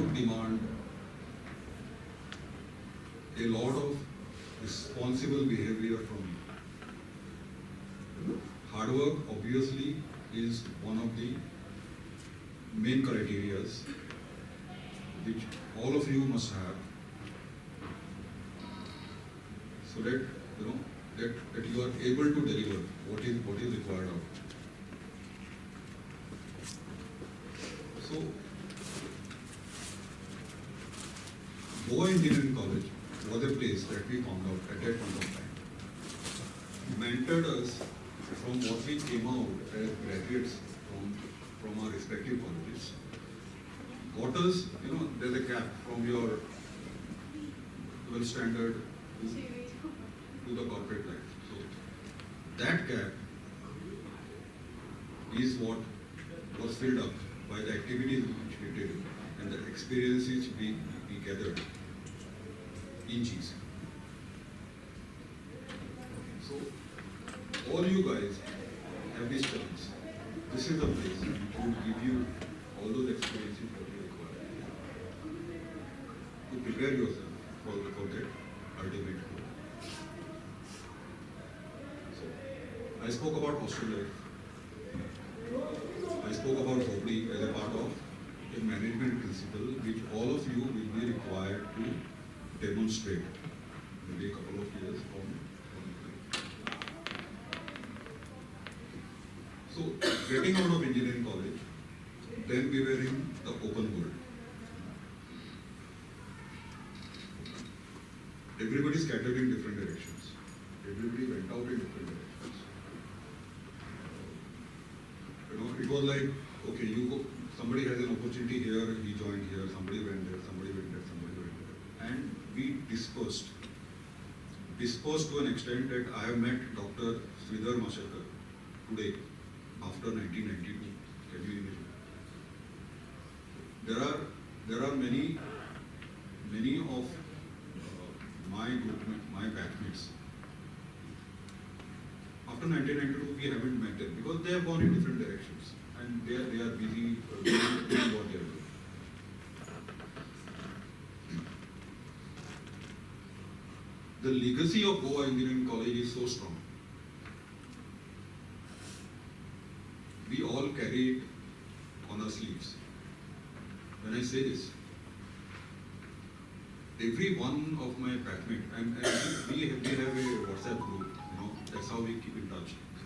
would demand a lot of responsible behavior from you. Hard work obviously is one of the main criteria which all of you must have, so that that you are able to deliver what is required of. So Moye Engineering College was a place that we found out at that point of time, mentored us from what we came out as graduates from our respective colleges, got us, there's a gap from your 12th standard to the corporate life. So that gap is what was filled up by the activities which we did and the experiences we gathered in GC. So all you guys have this chance. This is the place which will give you all those experiences that you require to prepare yourself for that ultimate goal. So, I spoke about hostel life. I spoke about Hopli as a part of a management principle which all of you will be required to demonstrate maybe a couple of years from So, getting out of engineering college, then we were in the open world. Everybody scattered in different directions. Everybody went out in different directions. It was like, okay, you go, somebody has an opportunity here, he joined here, somebody went there, somebody went there, somebody went there. And we dispersed. Dispersed to an extent that I have met Dr. Sridhar Mashakar today, after 1992. Can you imagine? There are many of my group, my batchmates. After 1992, we haven't met them because they have gone in different directions and they are busy doing what they are doing. The legacy of Goa Engineering College is so strong. We all carry it on our sleeves. When I say this, every one of my batchmates, and we have a WhatsApp group, that's how we keep in touch. So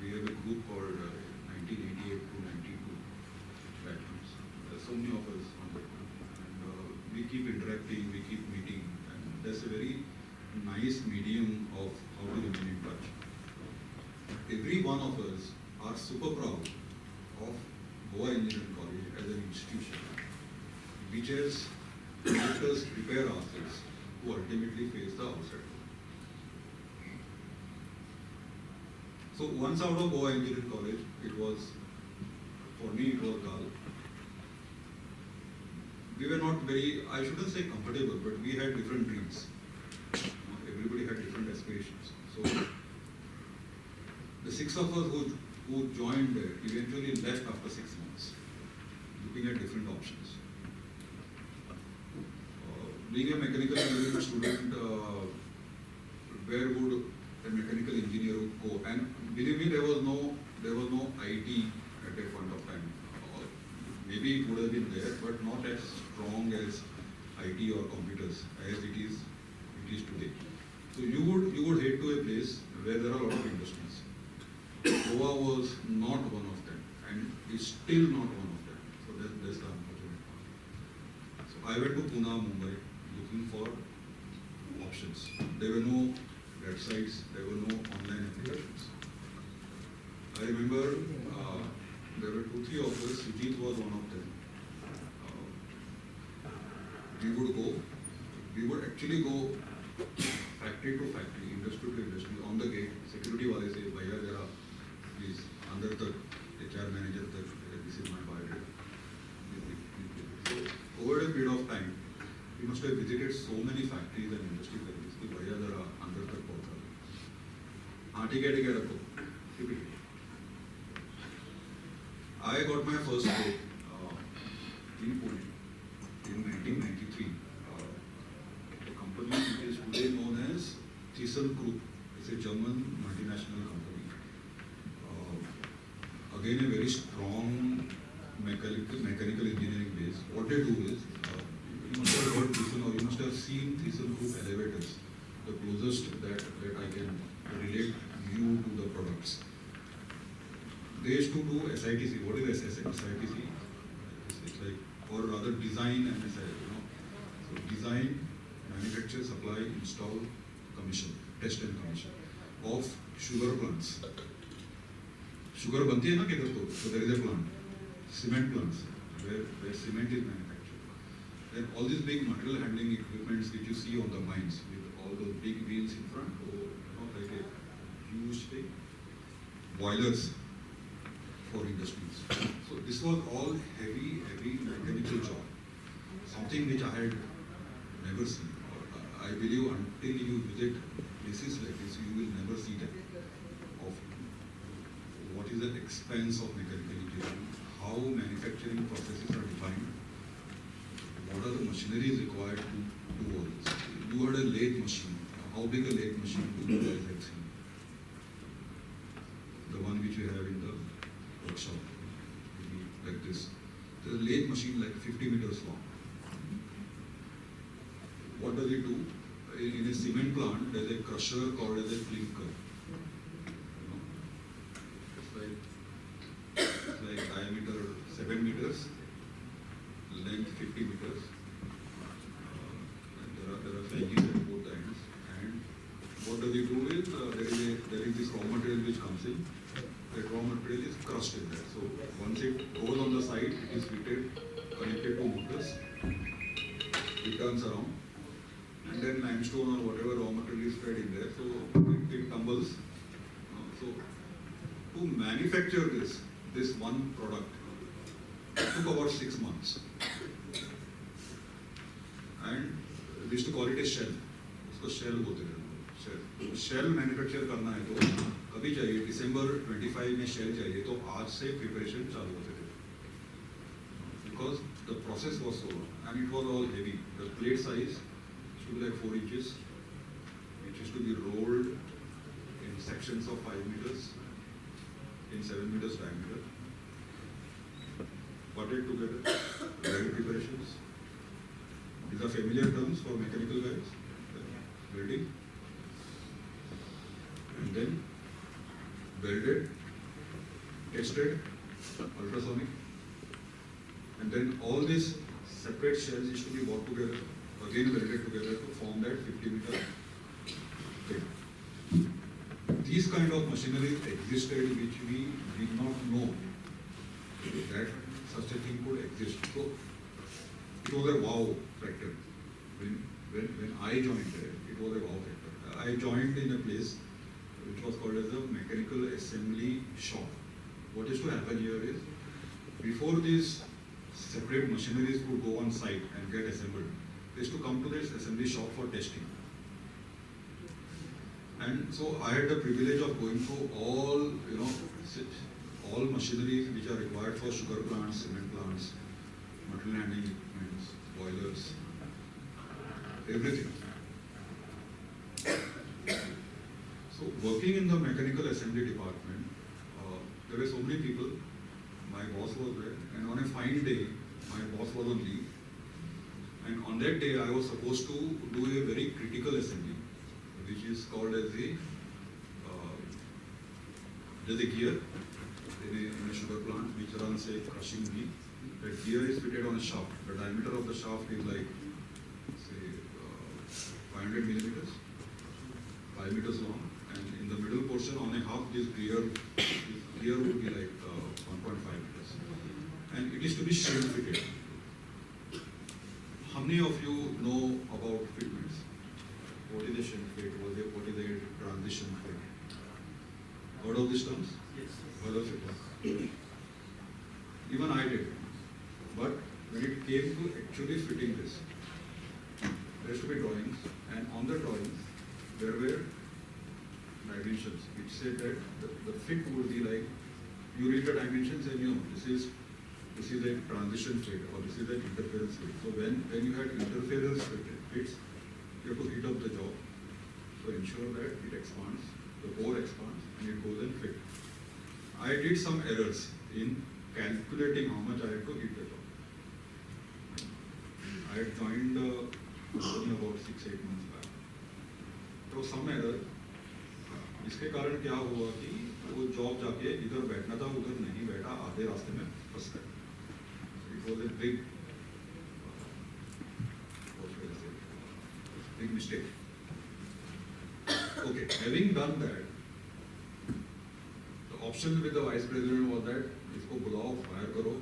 we have a group called 1988 to 92 batchmates. There's so many of us on that group. And we keep interacting, we keep meeting, and that's a very nice medium of how to remain in touch. Every one of us are super proud of Goa Engineering College as an institution, which has helped us prepare ourselves to ultimately face the outside world. So once out of Goa Engineering College, for me it was dull. We were not very, I shouldn't say comfortable, but we had different dreams. Everybody had different aspirations. So the six of us who joined there eventually left after 6 months, looking at different options. Being a mechanical engineering student, where would a mechanical engineer go? And believe me, there was no IT at that point of time. Maybe it would have been there, but not as strong as IT or computers as it is today. So you would head to a place where there are a lot of industries. Goa was not one of them, and is still not one of them. So that's the unfortunate part. So I went to Pune, Mumbai, looking for options. There were no websites, there were no online applications. I remember there were 2-3 of us. Sujit was one of them. We would actually go factory to factory, industry to industry, on the gate. Security wale say, "Bhaiya, jara, please, andar tak, HR manager tak, this is my biodata." So over a period of time, we must have visited so many factories and industry factories. कि भैया जरा अंदर तक पहुंचा दो. हाँ ठीक है रखो. Keep it. I got my first job in Pune in 1993. A company which is today known as Group. It's a German multinational company. Again, a very strong mechanical engineering base. What they do is, you must have heard Bipin or you must have seen Group elevators, the closest that I can relate you to the products. They used to do SITC. What is SITC? It's like, or rather design and so design, manufacture, supply, install, commission, test and commission of sugar plants. Sugar बनती है ना किधर तो? So there is a plant, cement plants, where cement is manufactured. Then all these big material handling equipments which you see on the mines with all those big wheels in front, or like a huge thing, boilers for industries. So this was all heavy mechanical job, something which I had never seen. I believe until you visit places like this, you will never see that. Of what is the expense of mechanical engineering, how manufacturing processes are defined, what are the machineries required to do all this. you had a lathe machine. How big a lathe machine do you guys have seen? The one which you have in the workshop, maybe like this. There's a lathe machine like 50 meters long. What does it do? In a cement plant, there's a crusher called as a clinker. You know? It's like diameter 7 meters, length 50 meters. And there are flanges at both ends. And what does it do is, there is this raw material which comes in. That raw material is crushed in there. So once it goes on the side, it is fitted, connected to motors. It turns around. And then limestone or whatever raw material is fed in there, so it tumbles. So to manufacture this one product, it took about 6 months. And we used to call it a shell. उसको shell बोलते थे. Shell manufacture करना है तो कभी चाहिए December 25 में shell चाहिए तो आज से preparation चालू होते थे. Because the process was so long and it was all heavy. The plate size should be like 4 inches. It used to be rolled in sections of 5 meters, in 7 meters diameter. Butted together, welding preparations. These are familiar terms for mechanical guys. Welding. And then welded, tested, ultrasonic. And then all these separate shells used to be brought together, again welded together to form that 50-meter thing. These kind of machinery existed which we did not know that such a thing could exist. So it was a wow factor. When I joined there, it was a wow factor. I joined in a place which was called as a mechanical assembly shop. What used to happen here is, before these separate machineries would go on site and get assembled, they used to come to this assembly shop for testing. And so I had the privilege of going through all, all machineries which are required for sugar plants, cement plants, material handling equipments, boilers, everything. So working in the mechanical assembly department, there were so many people. My boss was there, and on a fine day, my boss was on leave. And on that day, I was supposed to do a very critical assembly, which is called as there's a gear in a sugar plant which runs a crushing wheel. That gear is fitted on a shaft. The diameter of the shaft is like, say, 500 millimeters, 5 meters long. And in the middle portion, on a half, this gear would be like 1.5 meters. And it is to be shell fitted. How many of you know about fitments? What is a shell fit? What is a transition fit? Heard of these terms? Yes. Heard of it? Even I did. But when it came to actually fitting this, there used to be drawings, and on the drawings, there were dimensions which said that the fit would be like, you read the dimensions and you know this is a transition fit or this is an interference fit. So when you had interference fits, you have to heat up the job to ensure that it expands, the core expands and it goes and fit. I did some errors in calculating how much I had to heat the job. I had joined the company about 6-8 months back. So some error. इसके कारण क्या हुआ कि वो job जाके इधर बैठना था उधर नहीं बैठा आधे रास्ते में फंस गया. It was a big mistake. Okay, having done that, the option with the vice president was that इसको बुलाओ, fire करो,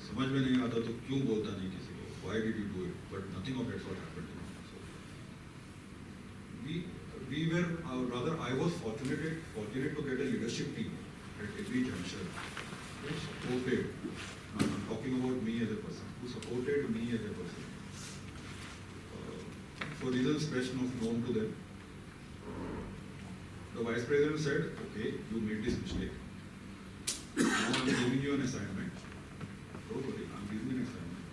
समझ में नहीं आता तो क्यों बोलता नहीं किसी को? Why did you do it? But nothing of that sort happened. So we were, rather I was fortunate to get a leadership team at every juncture who supported, I'm talking about me as a person, who supported me as a person. For reasons best known to them, the vice president said, okay, you made this mistake. Now I'm giving you an assignment. Don't worry, I'm giving you an assignment.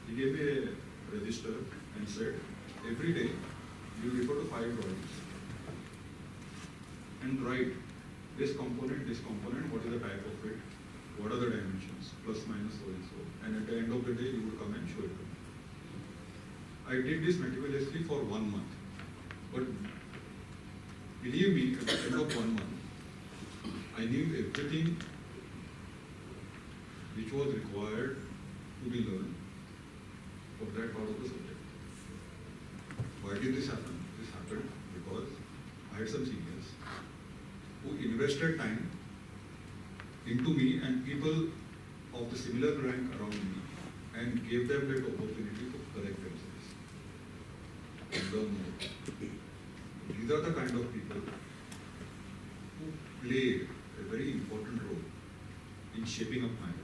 He gave me a register and said, every day you refer to 5 drawings and write this component, what is the type of it, what are the dimensions, plus minus so and so, and at the end of the day you would come and show it to me. I did this meticulously for 1 month, but believe me, at the end of 1 month, I knew everything which was required to be learned for that part of the subject. Why did this happen? This happened because I had some seniors who invested time into me and people of the similar rank around me and gave them that opportunity to correct themselves and learn more. These are the kind of people who played a very important role in shaping up my life.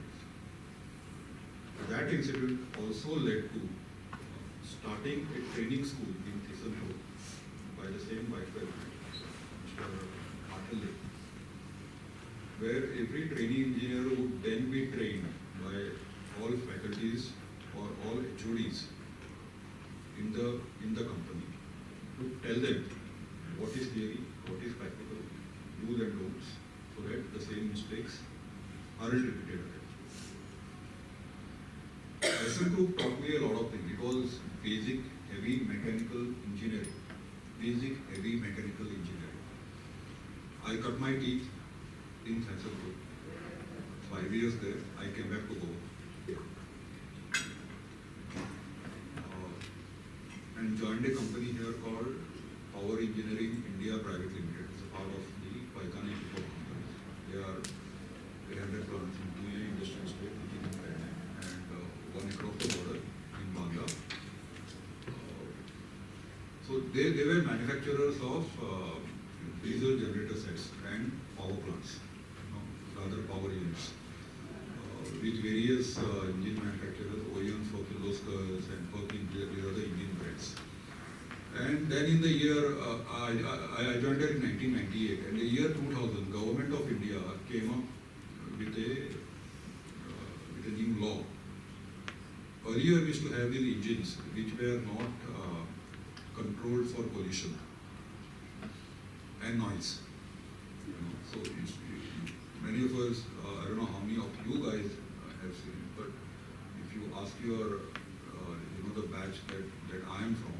That incident also led to starting a training school in Thessaloniki by the same vice president, Mr. Hartley, where every training engineer would then be trained by all faculties or all HODs in the company to tell them what is theory, what is practical, do's and don'ts, so that the same mistakes aren't repeated again. Lesson group taught me a lot of things. It was basic heavy mechanical engineering. Basic heavy mechanical engineering. I cut my teeth in Lesson group. 5 years there, I came back to Goa. And joined a company here called Power Engineering India Private Limited. It's a part of the Paikani Group of companies. They have their plants in Moye Industrial Estate, which is in Chennai, and one across the border in Bangla. So they were manufacturers of diesel generator sets and power plants, rather power units, with various engine manufacturers, OEMs for Kirloskars and Perkins, these are the Indian brands. And then in the year, I joined there in 1998, and the year 2000, Government of India came up with a new law. Earlier we used to have these engines which were not controlled for pollution and noise. So many of us, I don't know how many of you guys have seen it, but if you ask your, the batch that I am from,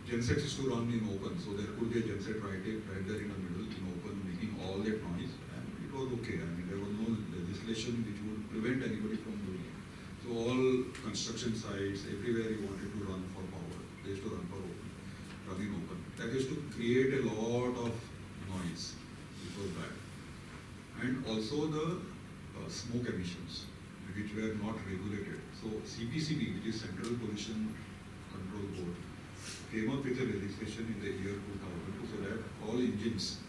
gensets used to run in open, so there could be a genset right there in the middle in open, making all that noise, and it was okay. I mean, there was no legislation which would prevent anybody from doing it. So all construction sites, everywhere you wanted to run for power, they used to run in open. That used to create a lot of noise, which was bad. And also the smoke emissions, which were not regulated. So CPCB, which is Central Pollution Control Board, came up with a legislation in the year 2000 so that all engines,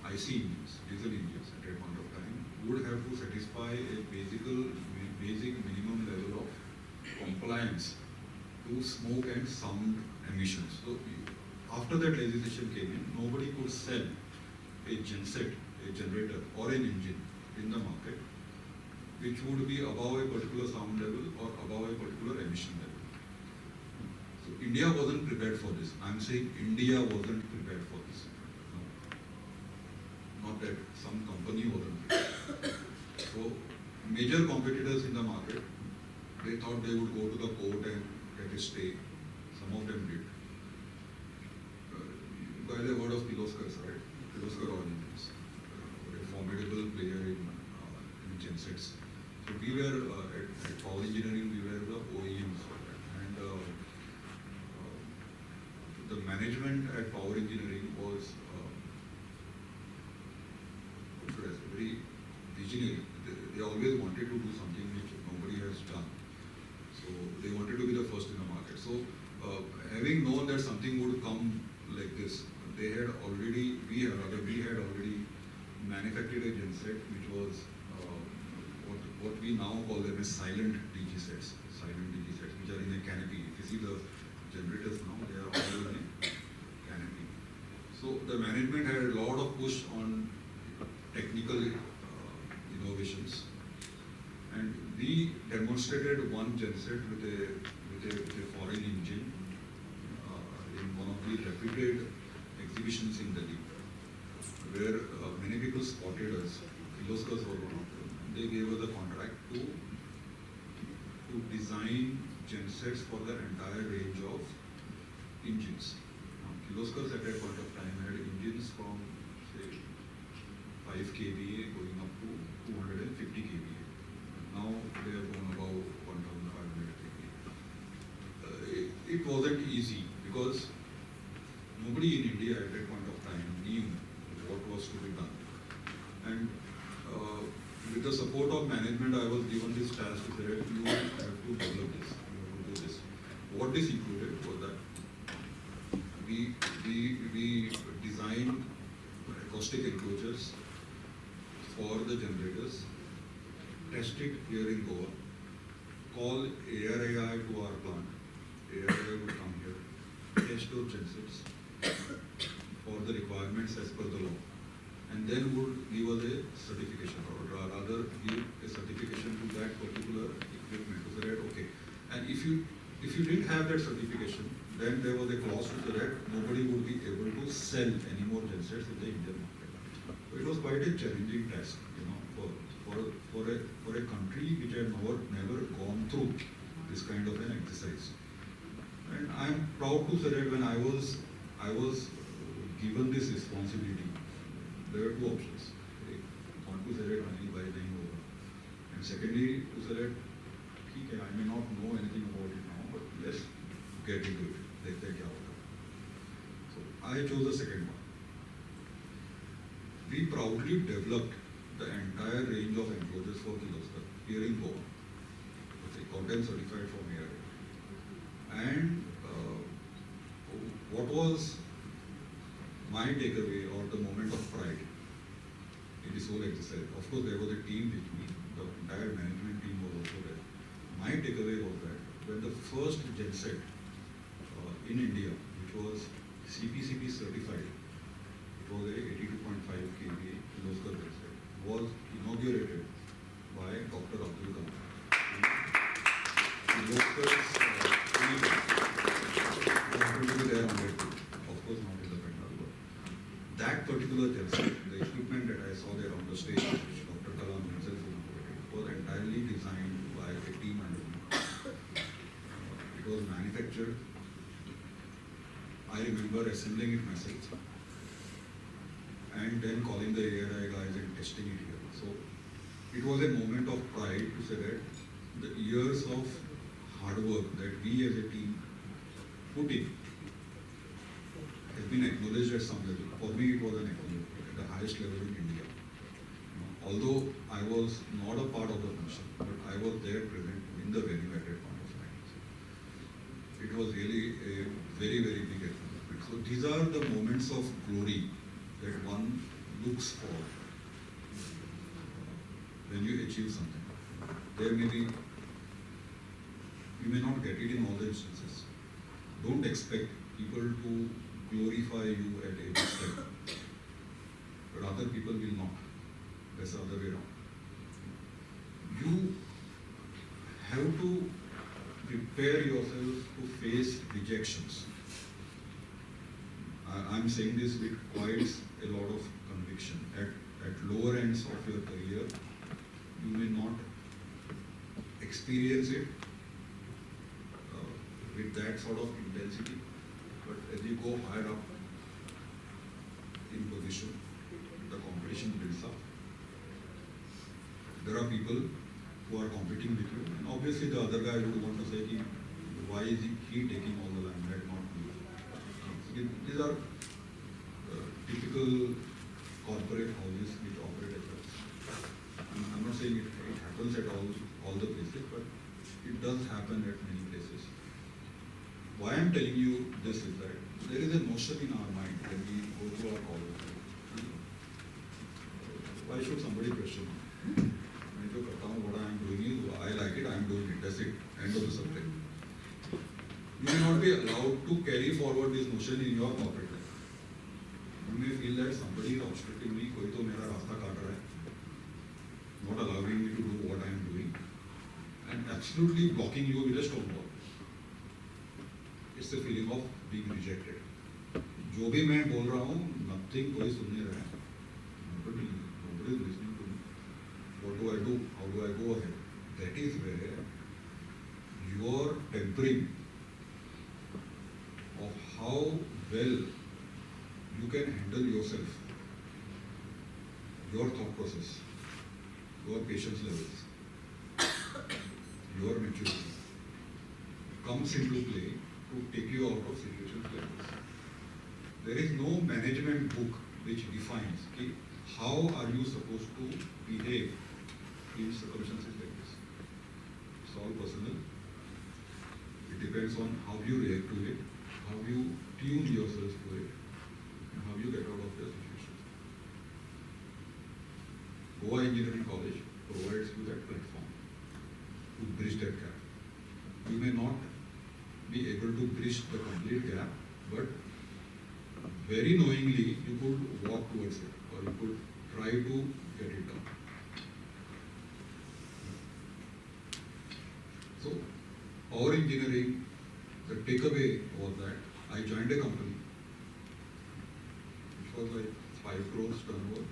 IC engines, diesel engines at that point of time, would have to satisfy a basic minimum level of compliance to smoke and sound emissions. So after that legislation came in, nobody could sell a genset, a generator or an engine in the market which would be above a particular sound level or above a particular emission level. So India wasn't prepared for this. I'm saying India wasn't prepared for this. No. Not that some company wasn't prepared. So major competitors in the market, they thought they would go to the court and get a stay. Some of them did. You guys have heard of Kirloskars, right? Kirloskar oil engines. A formidable player in gensets. So we were at Power Engineering, we were the OEMs for that. And the management at Power Engineering was very visionary. They always wanted to do something which nobody has done. So they wanted to be the first in the market. So having known that something would come like this, we had already manufactured a genset which was what we now call them as silent DG sets, which are in a canopy. If you see the generators now, they are all in a canopy. So the management had a lot of push on technical innovations, and we demonstrated one genset with a a foreign engine in one of the reputed exhibitions in Delhi, where many people spotted us. Philosophers were one of them. They gave us a contract to design gensets for the entire range of engines. Philosophers at that point of time had engines from, say, 5 kVA going up to 250 kVA. Now they have gone above 1,500 kVA. It wasn't easy because nobody in India at that point of time knew what was to be done. And with the support of management, I was given this task to say, you have to develop this, you have to do this. What this included was that we designed acoustic enclosures for the generators, test it here in Goa, call ARAI to our plant. ARAI would come here, test those gensets for the requirements as per the law, and then would give us a certification, or rather give a certification to that particular equipment to say that okay. And if you didn't have that certification, then there was a clause to say that nobody would be able to sell any more gensets in the Indian market. So it was quite a challenging task, you know, for a country which had never gone through this kind of an exercise. And I'm proud to say that when I was given this responsibility, there were two options. One to say that money by nahi hoga, and secondly to say that okay, I may not know anything about it now, but let's get into it. Dekhte kya hoga. So I chose the second one. We proudly developed the entire range of enclosures for Kirloskar here in Goa. Okay, content certified from here. And what was my takeaway or the moment of pride in this whole exercise? Of course, there was a team with me. The entire management team was also there. My takeaway was that when the first genset in India, which was CPCB certified, it was a 82.5 kVA Kirloskar genset, was inaugurated by Dr. Abdul Kalam. Kirloskar's team wanted to be there on that day. Of course, not in the pandal, but that particular genset, the equipment that I saw there on the stage, which Dr. Kalam himself inaugurated, was entirely designed by a team under me. It was manufactured. I remember assembling it myself and then calling the ARI guys and testing it here. So it was a moment of pride to say that the years of hard work that we as a team put in has been acknowledged at some level. For me, it was an acknowledgement at the highest level in India. Although I was not a part of the function, but I was there present in the venue at that point of time. So it was really a very, very big acknowledgement. So these are the moments of glory that one looks for when you achieve something. There may be, you may not get it in all the instances. Don't expect people to glorify you at every step, but other people will not. That's the other way around. You have to prepare yourself to face rejections. I'm saying this with quite a lot of conviction. At lower ends of your career, you may not experience it with that sort of intensity, but as you go higher up in position, the competition builds up. There are people who are competing with you, and obviously the other guy would want to say, why is he taking all the limelight, not you? These are typical corporate houses which operate as well. I'm not saying it happens at all the places, but it does happen at many places. Why I'm telling you this is that there is a notion in our mind when we go to our college. Why should somebody question me? What I am doing is, I like it, I am doing it, that's it, end of the subject. You may not be allowed to carry forward this notion in your corporate life. You may feel that somebody is obstructing me, koi to mera rasta kaat raha hai, not allowing me to do what I am doing, and absolutely blocking you with a stone wall. it's a feeling of being rejected. जो भी मैं बोल रहा हूँ, nothing कोई सुन नहीं रहा है. Nobody is listening to me. What do I do? How do I go ahead? That is where your tempering of how well you can handle yourself, your thought process, your patience levels, your maturity comes into play to take you out of situations like this. There is no management book which defines how are you supposed to behave in circumstances like this. It's all personal. It depends on how you react to it, how you tune yourself to it, and how you get out of the situation. Goa Engineering College provides you that platform to bridge that gap. You may not be able to bridge the complete gap, but very knowingly you could walk towards it, or you could try to get it done. So, our engineering, the takeaway was that I joined a company which was like 5 crores turnover.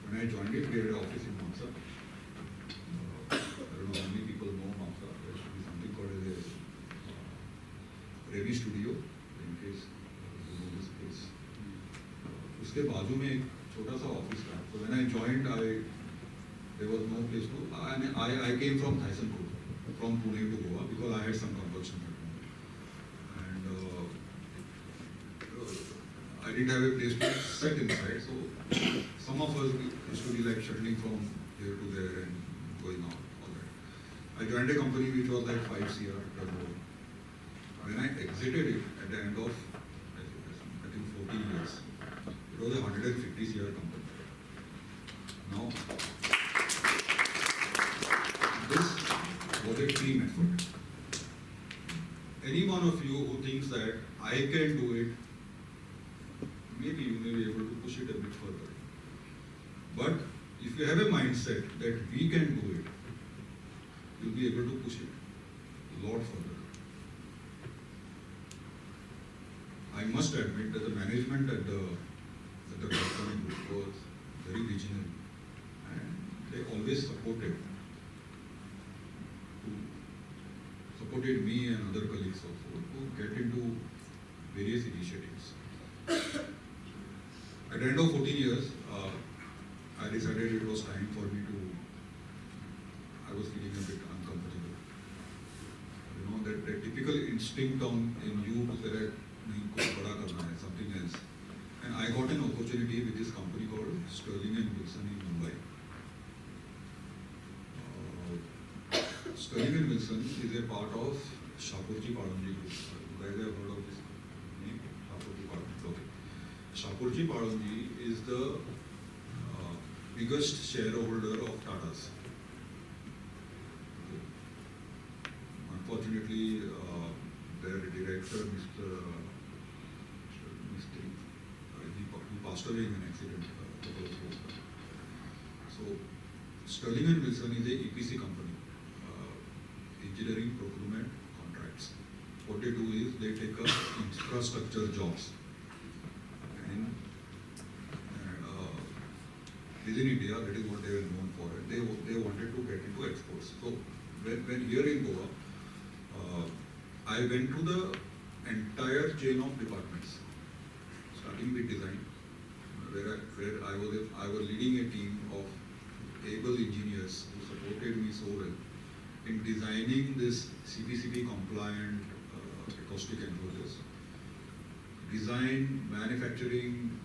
When I joined it, we had an office in Mansa. I don't know how many people know Mansa. There should be something called as a Remy Studio, in case you know this place. उसके बाजू में एक छोटा सा office था. So when I joined, there was no place to. I came from Thyssen, from Pune to Goa, because I had some compulsion background. And I didn't have a place to sit inside, so some of us used to be like shuttling from here to there and going out, all that. I joined a company which was like 5 CR turnover. When I exited it at the end of, I think 14 years, it was a 150 CR company. Now, this was a team effort. Any one of you who thinks that I can do it, maybe you may be able to push it a bit further. But if you have a mindset that we can do it, you'll be able to push it a lot further. I must admit that the management at the company group was very vigilant, and they always supported me and other colleagues also to get into various initiatives. At the end of 14 years, I decided it was time for me to, I was feeling a bit uncomfortable. You know, that typical instinct in you to say that nahi kuch bada karna hai, something else. And I got an opportunity with this company called Sterling and Wilson in Mumbai. Sterling and Wilson is a part of Shapurji Padamji Group. You guys have heard of this name? Shapurji Padamji. Okay. Shapurji Padamji is the biggest shareholder of Tata's. Okay. Unfortunately, their director, Mr. he passed away in an accident a couple of years back. So, Sterling and Wilson is a EPC company. Engineering procurement contracts. What they do is they take up infrastructure jobs. And within India, that is what they were known for. They wanted to get into exports. So when here in Goa, I went to the entire chain of departments, starting with design, where I was leading a team of able engineers who supported me so well in designing this CPCB compliant acoustic enclosures. Design, manufacturing,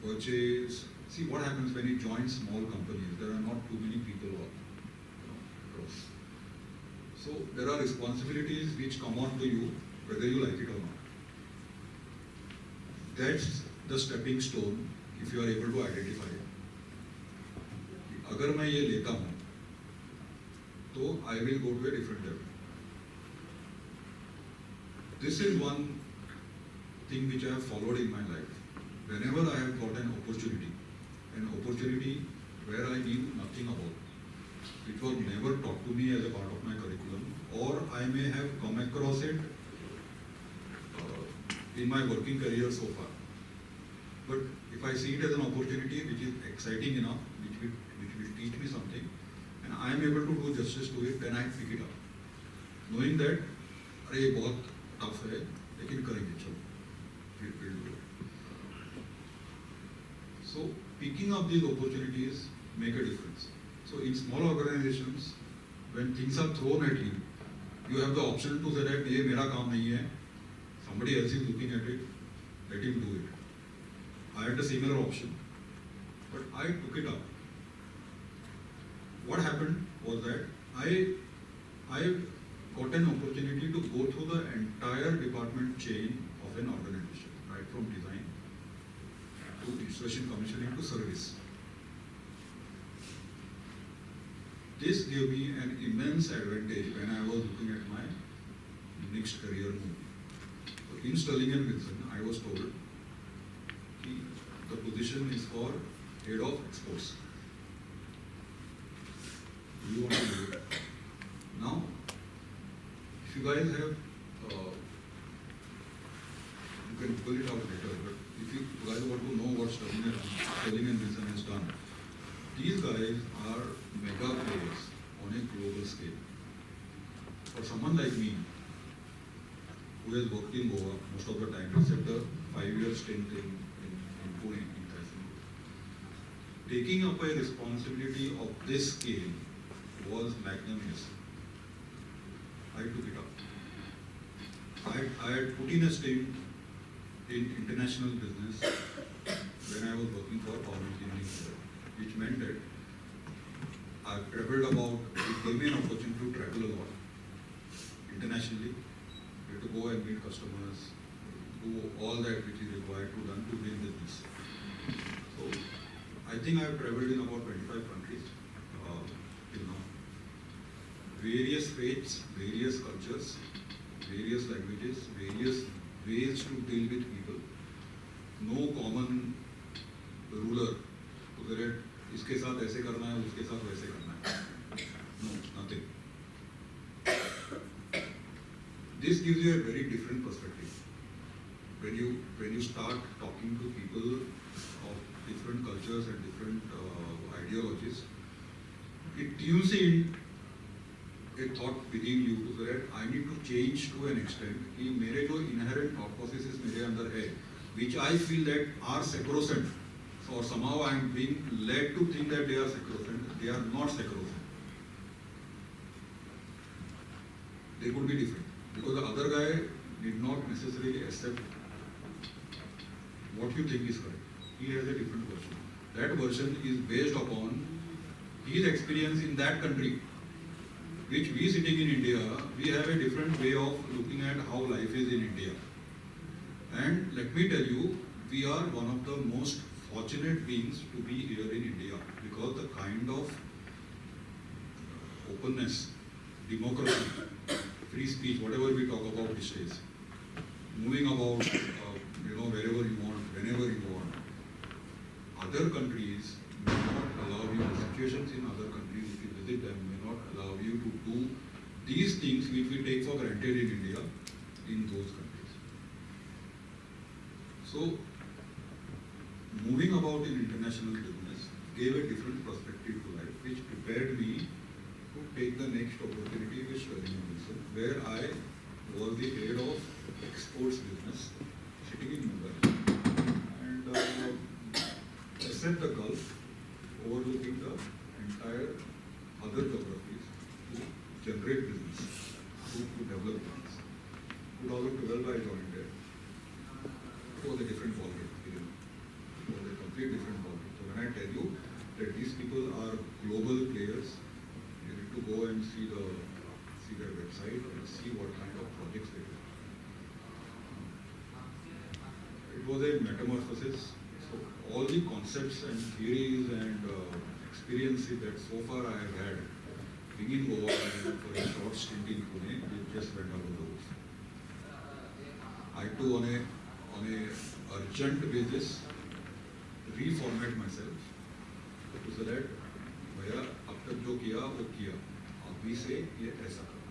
purchase. See what happens when you join small companies. There are not too many people across. So there are responsibilities which come on to you, whether you like it or not. That's the stepping stone if you are able to identify it. अगर मैं ये लेता हूँ, तो I will go to a different level. This is one thing which I have followed in my life. Whenever I have got an opportunity where I knew nothing about, it was never taught to me as a part of my curriculum, or I may have come across it in my working career so far. But if I see it as an opportunity which is exciting enough, which will teach me something, and I am able to do justice to it, then I pick it up. Knowing that, अरे ये बहुत tough है, लेकिन करेंगे चलो, we'll do it. So picking up these opportunities make a difference. So in small organizations, when things are thrown at you, you have the option to say that ये मेरा काम नहीं है, somebody else is looking at it, let him do it. I had a similar option, but I took it up. What happened was that I got an opportunity to go through the entire department chain of an organization, right from design to installation, commissioning to service. This gave me an immense advantage when I was looking at my next career move. So in Sterling and Wilson, I was told the position is for head of exports. You want to do it. Now, if you guys have, you can pull it out later, but if you guys want to know what Sterling and Wilson has done, these guys are mega players on a global scale. For someone like me, who has worked in Goa most of the time, except the 5-year stint in Pune, in Tyson, taking up a responsibility of this scale was magnanimous. I took it up. I had put in a stint in international business when I was working for power engineering, which meant that I traveled about, it gave me an opportunity to travel a lot internationally. You have to go and meet customers, do all that which is required to done to win business. So I think I have traveled in about 25 countries till now. Various faiths, various cultures, various languages, various ways to deal with people. No common ruler to say that इसके साथ ऐसे करना है, उसके साथ वैसे करना है. No, nothing. This gives you a very different perspective. When you start talking to people of different cultures and different ideologies, it tunes in a thought within you to say that I need to change to an extent कि मेरे जो inherent thought processes मेरे अंदर है, which I feel that are sacrosanct, so somehow I am being led to think that they are sacrosanct. They are not sacrosanct. They could be different because the other guy did not necessarily accept what you think is correct. He has a different version. That version is based upon his experience in that country, which we sitting in India, we have a different way of looking at how life is in India. And let me tell you, we are one of the most fortunate beings to be here in India because the kind of openness, democracy, free speech, whatever we talk about these days, moving about, wherever you want, whenever you want. Other countries may not allow you, the situations in other countries, if you visit them, may not allow you to do these things which we take for granted in India, in those countries. So, moving about in international business gave a different perspective to life, which prepared me to take the next opportunity with Shri, where I was the head of exports business sitting in Mumbai. And except the Gulf, overlooking the entire other geographies to generate business, to develop business. 2012 I joined there. It was a different ballgame. It was a complete different ballgame. So when I tell you that these people are global players, you need to go and see their website and see what kind of projects they do. It was a metamorphosis. So all the concepts and theories and experiences that so far I have had, being in Goa and for a short stint in Pune, it just went out of the roof. I too, on a urgent basis, reformat myself to say that भैया अब तक जो किया वो किया, अभी से ये ऐसा करना,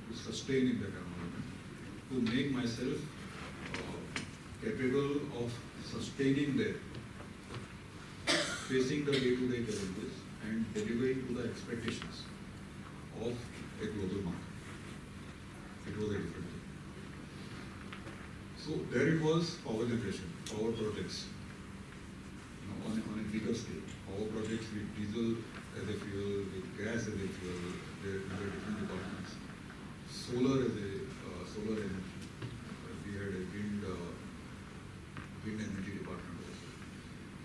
to sustain in that environment. to make myself capable of sustaining them, facing the day-to-day challenges and delivering to the expectations of a global market. It was a different thing. So there it was, power generation, power projects, on a bigger scale. Power projects with diesel as a fuel, with gas as a fuel, there are different departments. Solar as a solar energy. We had a wind energy department also.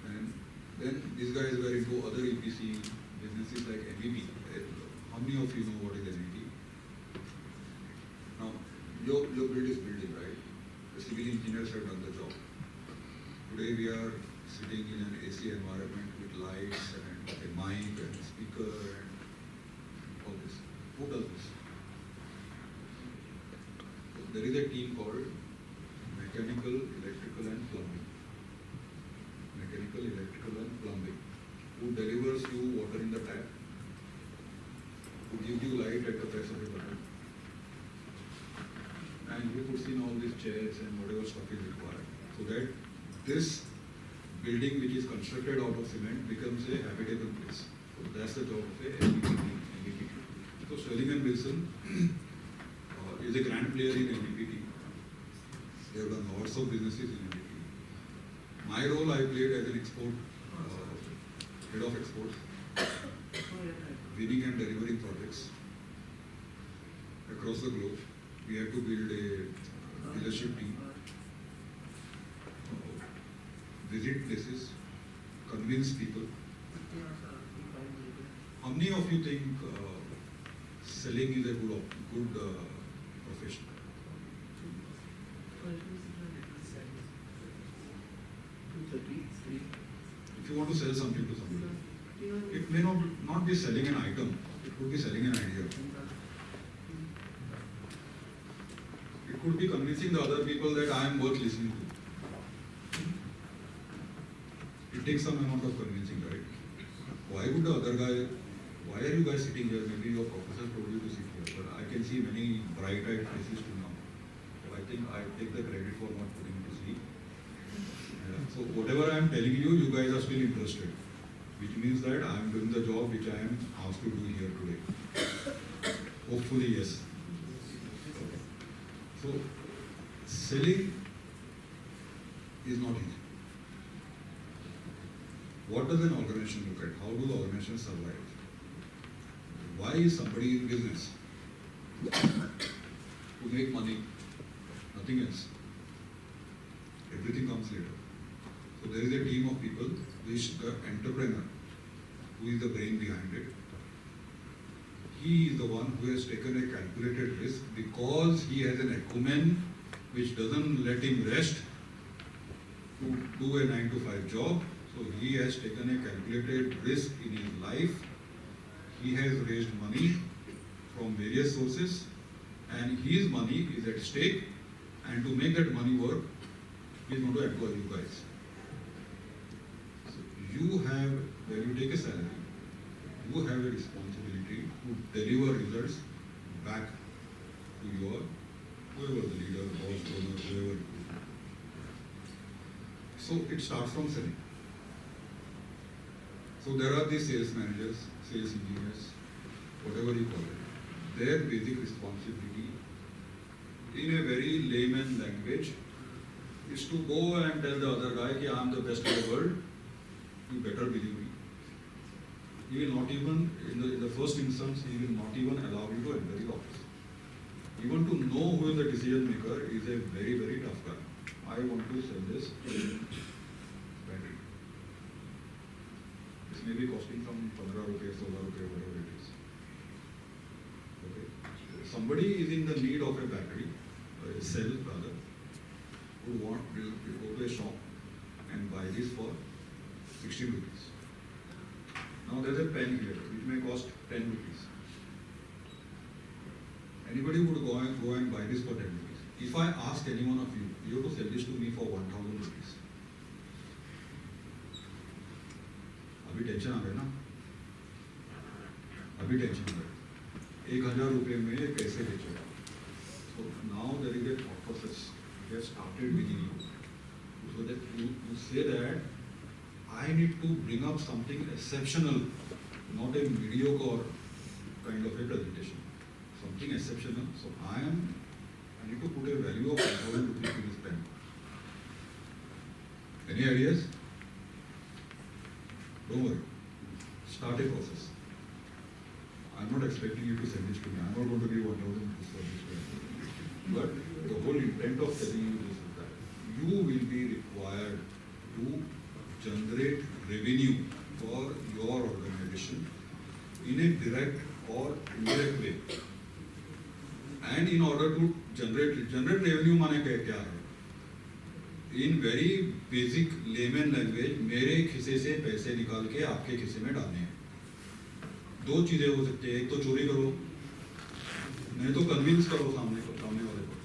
And then these guys were into other EPC businesses like MEP. How many of you know what is MEP? Now, your build is building, right? The civil engineers have done the job. Today we are sitting in an AC environment with lights and a mic and a speaker and all this. Who does this? So there is a team called Mechanical, Electrical and Plumbing. Mechanical, Electrical and Plumbing. Who delivers you water in the tap? Who gives you light at the press of a button? And who puts in all these chairs and whatever stuff is required, so that this building which is constructed out of cement becomes a habitable place. So that's the job of a MEP. So Sterling and Wilson is a grand player in MEP. They have done lots of businesses in MEP. My role, I played as an export, head of exports, winning and delivering projects across the globe. We had to build a leadership team, visit places, convince people. How many of you think selling is a good profession? If you want to sell something to somebody, it may not be selling an item, it could be selling an idea. It could be convincing the other people that I am worth listening to. It takes some amount of convincing, right? Why would the other guy, why are you guys sitting here? Maybe your professor told you to sit here, but I can see many bright-eyed faces to now. So I think I take the credit for not putting you to sleep. So whatever I am telling you, you guys are still interested, which means that I am doing the job which I am asked to do here today. Hopefully, yes. So, selling is not easy. What does an organization look at? How do the organization survive? Why is somebody in business? To make money, nothing else. Everything comes later. So there is a team of people, which the entrepreneur, who is the brain behind it, he is the one who has taken a calculated risk because he has an acumen which doesn't let him rest to do a 9-to-5 job. So he has taken a calculated risk in his life. He has raised money from various sources and his money is at stake, and to make that money work, he is going to employ you guys. So you have, when you take a salary, you have a responsibility to deliver results back to your, whoever the leader, boss, owner, whoever. So it starts from selling. So there are these sales managers, sales engineers, whatever you call it. Their basic responsibility, in a very layman language, is to go and tell the other guy, I am the best in the world, you better believe me. He will not even, in the first instance, he will not even allow you to enter the office. Even to know who is the decision maker is a very, very tough guy. I want to sell this battery. This may be costing some 15 rupees, 16 rupees, whatever it is. Okay. Somebody is in the need of a battery, a cell rather, who will go to a shop and buy this for 60 rupees. Now there is a pen here which may cost 10 rupees. Anybody would go and buy this for 10 rupees. If I ask any one of you, you have to sell this to me for 1000 rupees. अभी tension आ गया ना? अभी tension आ गया. 1000 रुपये में कैसे बेचेगा? So now there is a process gets started within you. So that you say that I need to bring up something exceptional, not a mediocre kind of a presentation. Something exceptional. So I need to put a value of 1,000 rupees in this pen. Any ideas? Don't worry. Start a process. I'm not expecting you to send this to me. I'm not going to give 1,000 rupees for this pen. But the whole intent of telling you this is that you will be required to generate revenue for your organization in a direct or indirect way. And in order to generate revenue माने क्या है? In very basic layman language, मेरे खिसे से पैसे निकाल के आपके खिसे में डालने हैं. दो चीजें हो सकती है, एक तो चोरी करो, नहीं तो कन्विंस करो सामने वाले को.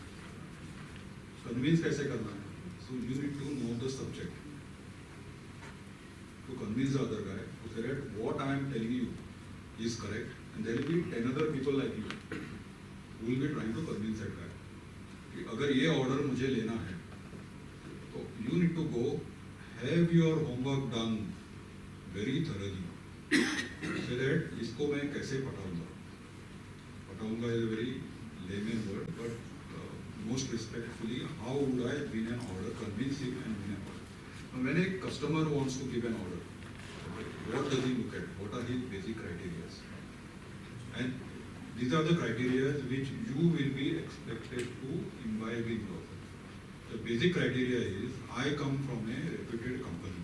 कन्विंस कैसे करना है? So you need to know the subject. To convince the other guy to say that what I am telling you is correct, and there will be 10 other people like you who will be trying to convince that guy. कि अगर ये order मुझे लेना है, तो you need to go have your homework done very thoroughly. Say that इसको मैं कैसे पटाऊंगा? पटाऊंगा is a very layman word, but most respectfully, how would I win an order, convince him and win an order? Now, when a customer wants to give an order, what does he look at? What are his basic criteria? And these are the criteria which you will be expected to imbibe in yourself. The basic criteria is, I come from a reputed company.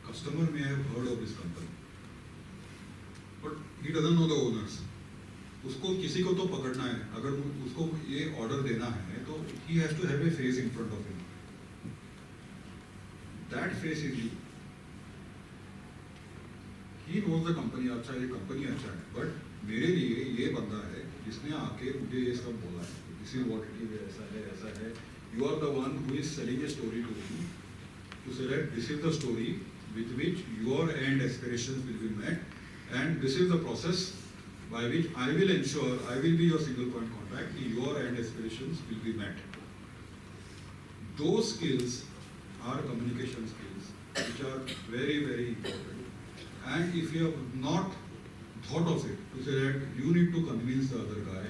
Customer may have heard of this company, but he doesn't know the owners. उसको किसी को तो पकड़ना है. अगर उसको ये order देना है तो he has to have a face in front of him. That face is you. He knows the company अच्छा है, ये कंपनी अच्छा है, but मेरे लिए ये बंदा है जिसने आके मुझे ये सब बोला है. This is what it is, ऐसा है. You are the one who is selling a story to him to say that this is the story with which your end aspirations will be met, and this is the process by which I will ensure I will be your single point contact, your end aspirations will be met. Those skills are communication skills, which are very, very important. And if you have not thought of it, to say that you need to convince the other guy,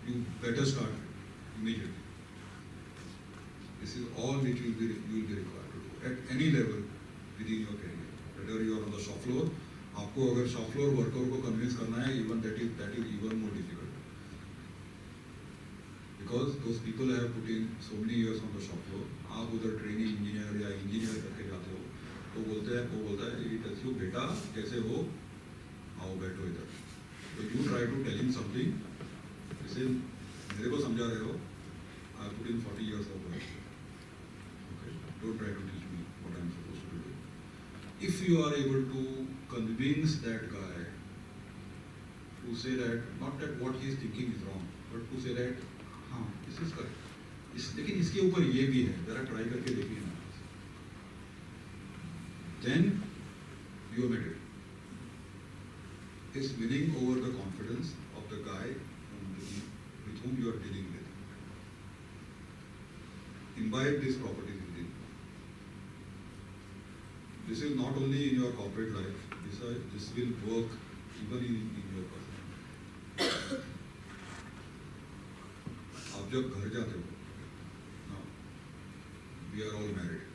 you better start immediately. This is all which you will be required to do at any level within your career. Whether you are on the shop floor, आपको अगर shop floor worker को convince करना है, even that is even more difficult, because those people have put in so many years on the shop floor. आप उधर training engineer या engineer करके जाते हो, तो वो बोलता है ये टेल्स यू बेटा कैसे हो, आओ बैठो इधर. तो you try to tell him something, जैसे मेरे को समझा रहे हो, I put in 40 years of work. Okay, don't try to teach me what I am supposed to do. If you are able to convince that guy to say that, not that what he is thinking is wrong, but to say that, हाँ, this is correct. लेकिन इसके ऊपर ये भी है, जरा try करके देखिए ना. Then you have made it. It's winning over the confidence of the guy with whom you are dealing with. Imbibe these properties within. This is not only in your corporate life. This will work even in your personal. आप जब घर जाते हो, now we are all married.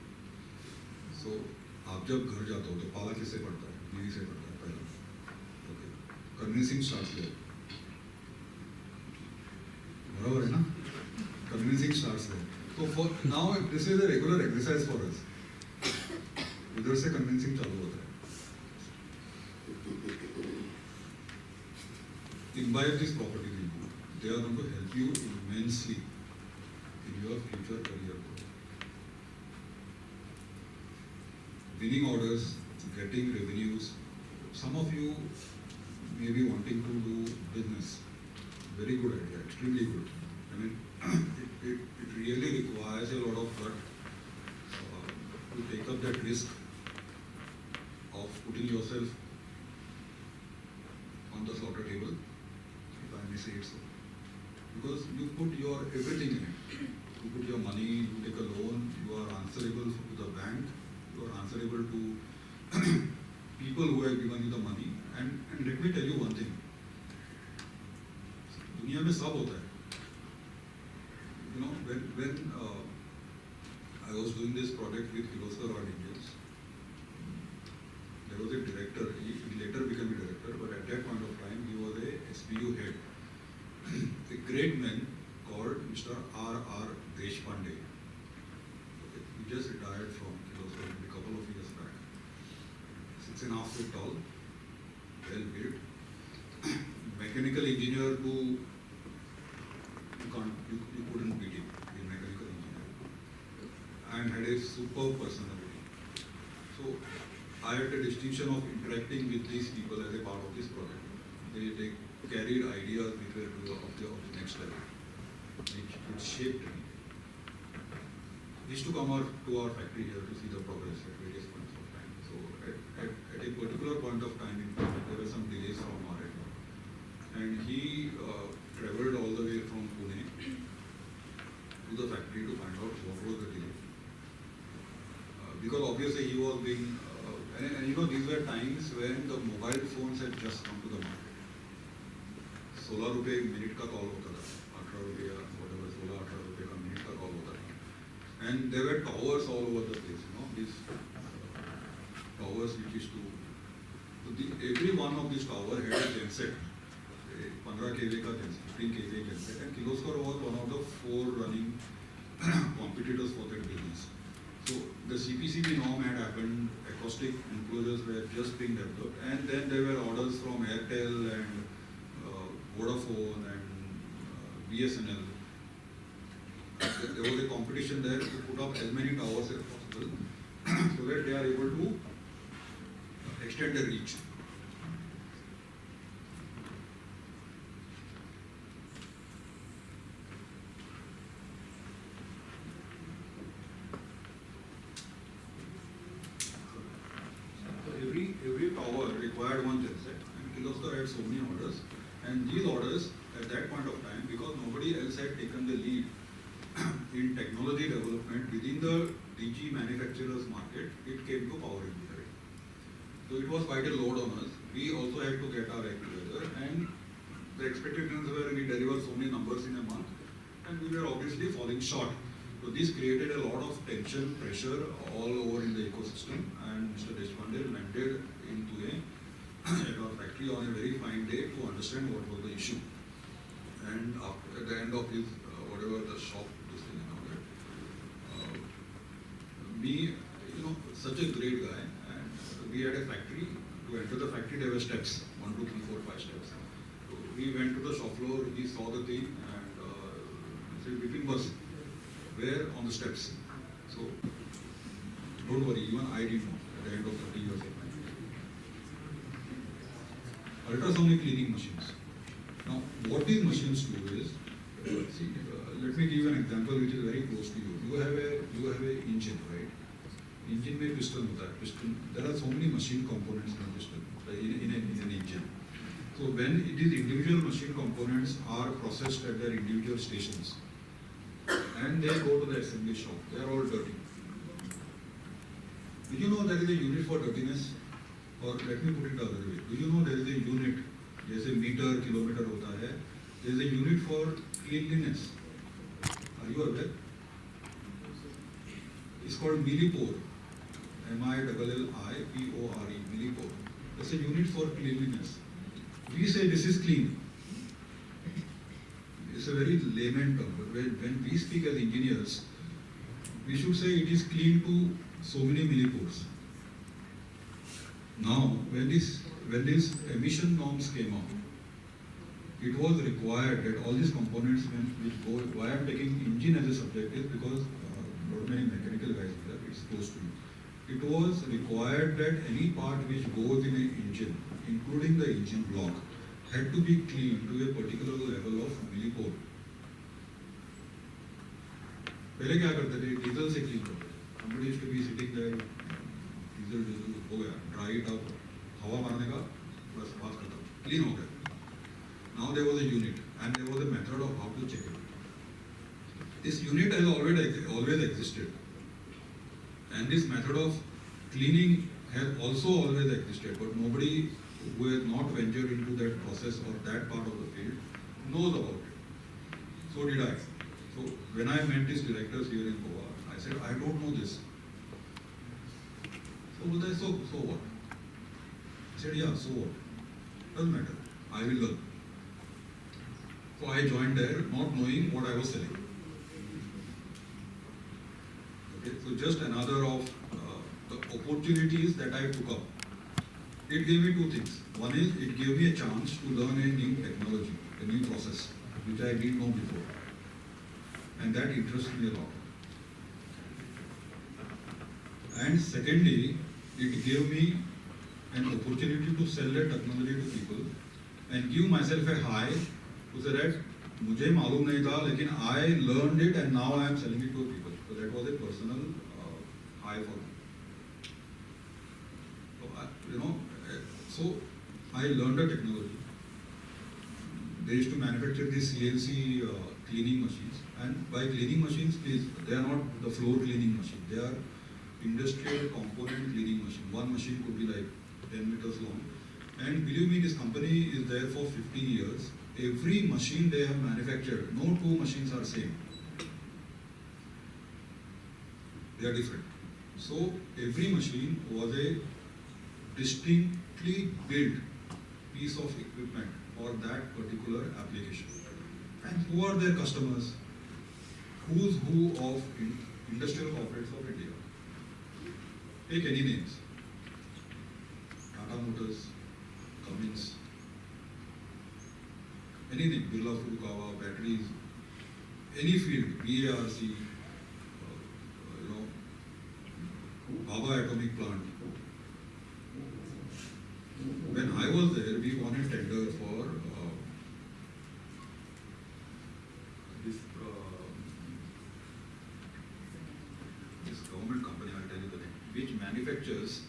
So आप जब घर जाते हो तो पाला किससे पड़ता है? बीवी से पड़ता है पहले. Okay. Convincing starts there. बराबर है ना? Convincing starts there. So for now this is a regular exercise for us. उधर से convincing चालू होता है. Imbibe these properties in you. They are going to help you immensely in your future career growth. Winning orders, getting revenues. Some of you may be wanting to do business. Very good idea, extremely good. I mean, it really requires a lot of gut to take up that risk of putting yourself on the slaughter table, if I may say it so. Because you put your everything in it. You put your money, you take a loan, you are answerable to the bank, you are answerable to people who have given you the money. And let me tell you one thing. दुनिया में सब होता है. You know, when I was doing this project with Kirloskar Oil Engines, there was a director. He later became a director, but at that point of time, he was a SBU head. A great man called Mr. R.R. Deshpande. He just retired from Kirloskar a couple of years back. 6.5 feet tall, well built, mechanical engineer who you couldn't beat him, a mechanical engineer, and had a superb personality. So I had the distinction of interacting with these people as a part of this project. They carried ideas which were of the next level, which shaped me. They used to come to our factory here to see the progress at various points of time. So at a particular point of time in project, there were some delays from our end. And he traveled all the way from Pune to the factory to find out what was the delay. Because obviously he was being, and you know, these were times when the mobile phones had just come to the market. 16 रुपए minute का call होता था, 18 रुपए या whatever, 16-18 रुपए का minute का call होता था. And there were towers all over the place, you know, these towers which used to, every one of these towers had a genset, a 15 kV ka genset, 15 kV genset, and Kirloskar was one of the 4 running competitors for that business. So the CPCB norm had happened, acoustic enclosures were just being developed, and then there were orders from Airtel and Vodafone and BSNL. There was a competition there to put up as many towers as possible so that they are able to extend their reach. So every tower required one genset, and Kirloskar had so many orders. And these orders, at that point of time, because nobody else had taken the lead in technology development within the DG manufacturers market, it came to power engineering. So it was quite a load on us. We also had to get our act together, and the expectations were we deliver so many numbers in a month, and we were obviously falling short. So this created a lot of tension, pressure all over in the ecosystem, and Mr. Deshpande landed into at our factory on a very fine day to understand what was the issue. And at the end of his, whatever the shop, this thing and all that, me, you know, such a great guy, and we had a factory. To enter the factory, there were steps, 1, 2, 3, 4, 5 steps. So we went to the shop floor, he saw the thing, and he said, Bipin was where on the steps. So don't worry, even I didn't know at the end of 30 years of life. Ultrasonic cleaning machines. Now, what these machines do is, let me give you an example which is very close to you. You have a engine, right? Engine में piston होता है. Piston. There are so many machine components in a piston, in an engine. So when it is individual machine components are processed at their individual stations, and they go to the assembly shop, they are all dirty. Do you know there is a unit for dirtiness? Or let me put it the other way. Do you know there is a unit, जैसे metre, kilometre होता है, there is a unit for cleanliness. Are you aware? It's called millipore. M-I-L-L-I-P-O-R-E, millipore. It's a unit for cleanliness. We say this is clean. It's a very layman term, but when we speak as engineers, we should say it is clean to so many millipores. Now, when these emission norms came out, it was required that all these components which go, why I am taking engine as a subject is because not many mechanical guys here, it's close to you. It was required that any part which goes in an engine, including the engine block, had to be cleaned to a particular level of millipore. पहले क्या करते थे? Diesel से clean करते थे. Somebody used to be sitting there, diesel हो गया, dry it up, हवा मारने का, बस बात खत्म, clean हो गया. Now there was a unit and there was a method of how to check it. This unit has always existed, and this method of cleaning has also always existed, but nobody who has not ventured into that process or that part of the field knows about it. So did I. So when I met these directors here in Goa, I said, I don't know this. So what? He said, yeah, so what? Doesn't matter. I will learn. So I joined there not knowing what I was selling. Okay, so just another of the opportunities that I took up. It gave me two things. One is it gave me a chance to learn a new technology, a new process, which I didn't know before. And that interests me a lot. And secondly, it gave me an opportunity to sell that technology to people and give myself a high to say that मुझे मालूम नहीं था, लेकिन I learned it and now I am selling it to people. So that was a personal high for me. So I learned the technology. They used to manufacture these CNC cleaning machines, and by cleaning machines, please, they are not the floor cleaning machine. They are industrial component cleaning machine. One machine could be like 10 meters long. And believe me, this company is there for 15 years. Every machine they have manufactured, no two machines are same. They are different. So every machine was a distinctly built piece of equipment for that particular application. And who are their customers? Who's who of industrial corporates of India? Take any names. Tata Motors, Cummins, anything, Birla Furukawa, batteries, any field, BARC, Baba Atomic Plant. When I was there, we won a tender for this government company, I'll tell you the name, which manufactures,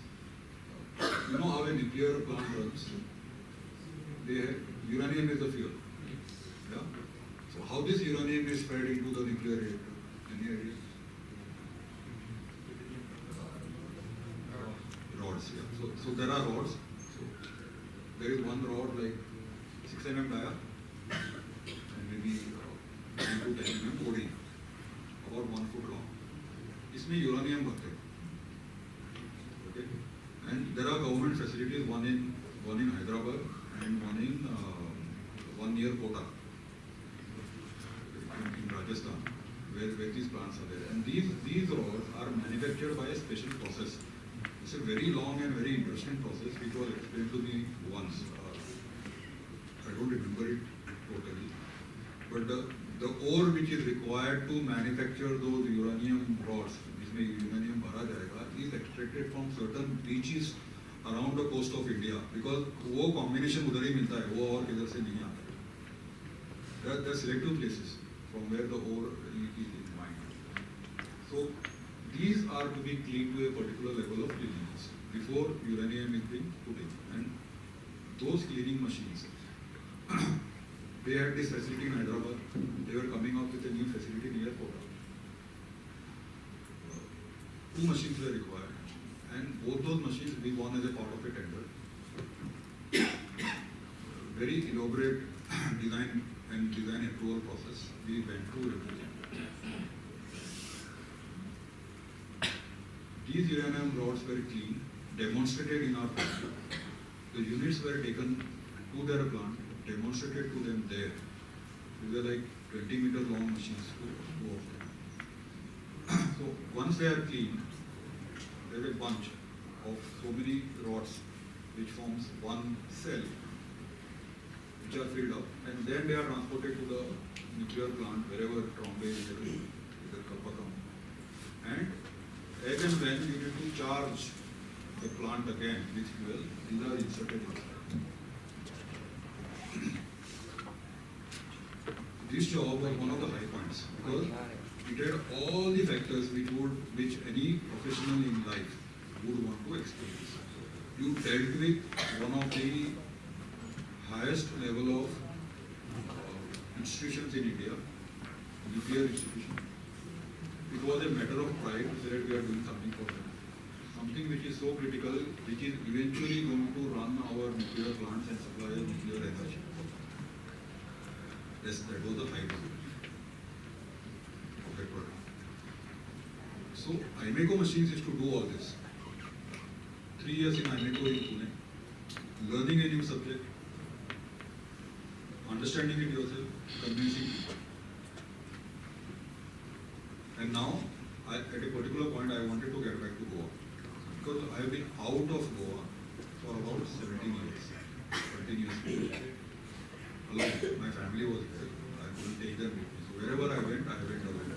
you know how a nuclear plant runs? Uranium is the fuel. Yeah? So how this uranium is fed into the nuclear reactor? Any idea? Rods, yeah. So there are rods. So there is one rod like 6 mm dia and maybe 9 to 10 mm OD, about 1 foot long. इसमें uranium भरते हैं. Okay? And there are government facilities, one in Hyderabad and one near Kota in Rajasthan, where these plants are there. And these rods are manufactured by a special process. It's a very long and very interesting process which was explained to me once. I don't remember it totally. But the ore which is required to manufacture those uranium rods, जिसमें uranium भरा जाएगा, is extracted from certain beaches around the coast of India, because वो combination उधर ही मिलता है, वो और किधर से नहीं आता है. There are selective places from where the ore is mined. So these are to be cleaned to a particular level of cleanliness before uranium is being put in. And those cleaning machines, they had this facility in Hyderabad. They were coming up with a new facility near Kota. 2 machines were required, and both those machines we won as a part of a tender. Very elaborate design approval process. We went through everything. These uranium rods were cleaned, demonstrated in our plant. The units were taken to their plant, demonstrated to them there. These were like 20-meter long machines, 2 of them. So once they are cleaned, there is a bunch of so many rods which forms one cell, which are filled up, and then they are transported to the nuclear plant, wherever Trombay is, either Kalpakkam. And as and when you need to charge the plant again with fuel, these are inserted inside. This job was one of the high points because it had all the factors which any professional in life would want to experience. You dealt with one of the highest level of institutions in India, nuclear institution. It was a matter of pride to say that we are doing something for them. Something which is so critical, which is eventually going to run our nuclear plants and supply us nuclear energy. Yes, that was the height of that product. So IMECO machines is to do all this. 3 years in IMECO in Pune, learning a new subject, understanding it yourself, convincing people. And now, at a particular point, I wanted to get back to Goa. Because I have been out of Goa for about 17 years. 17 years. Alone. My family was there. I couldn't take them with me. So wherever I went alone.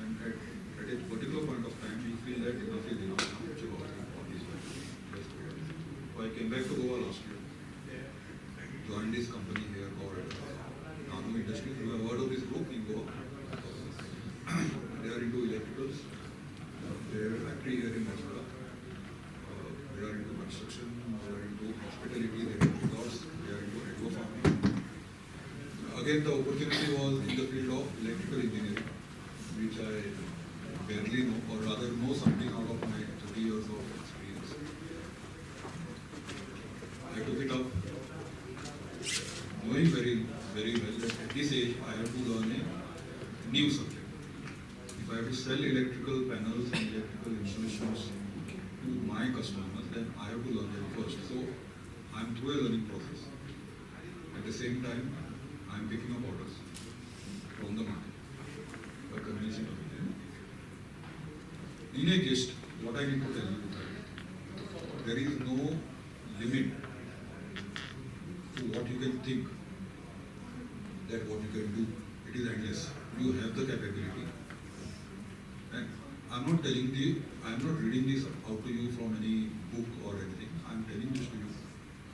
And at a particular point of time, we feel that enough is enough. So I came back to Goa last year. Joined this company here called Nano Industries. You have heard of this group in Goa? They are into electricals. They have a factory here in Mathura. They are into construction. They are into hospitality. They are into cars. They are into agro farming. Again, the opportunity was in the field of electrical engineering, which I barely know, or rather know something out of my 30 years of experience. I took it up, knowing very well that at this age I have to learn a new subject. If I have to sell electrical panels and electrical installations to my customers, then I have to learn them first. So I am through a learning process. At the same time, I am picking up orders from the market by convincing them. In a gist, what I need to tell you is that there is no limit to what you can think, that what you can do. It is endless. You have the capability. And I'm not reading this out to you from any book or anything. I'm telling this to you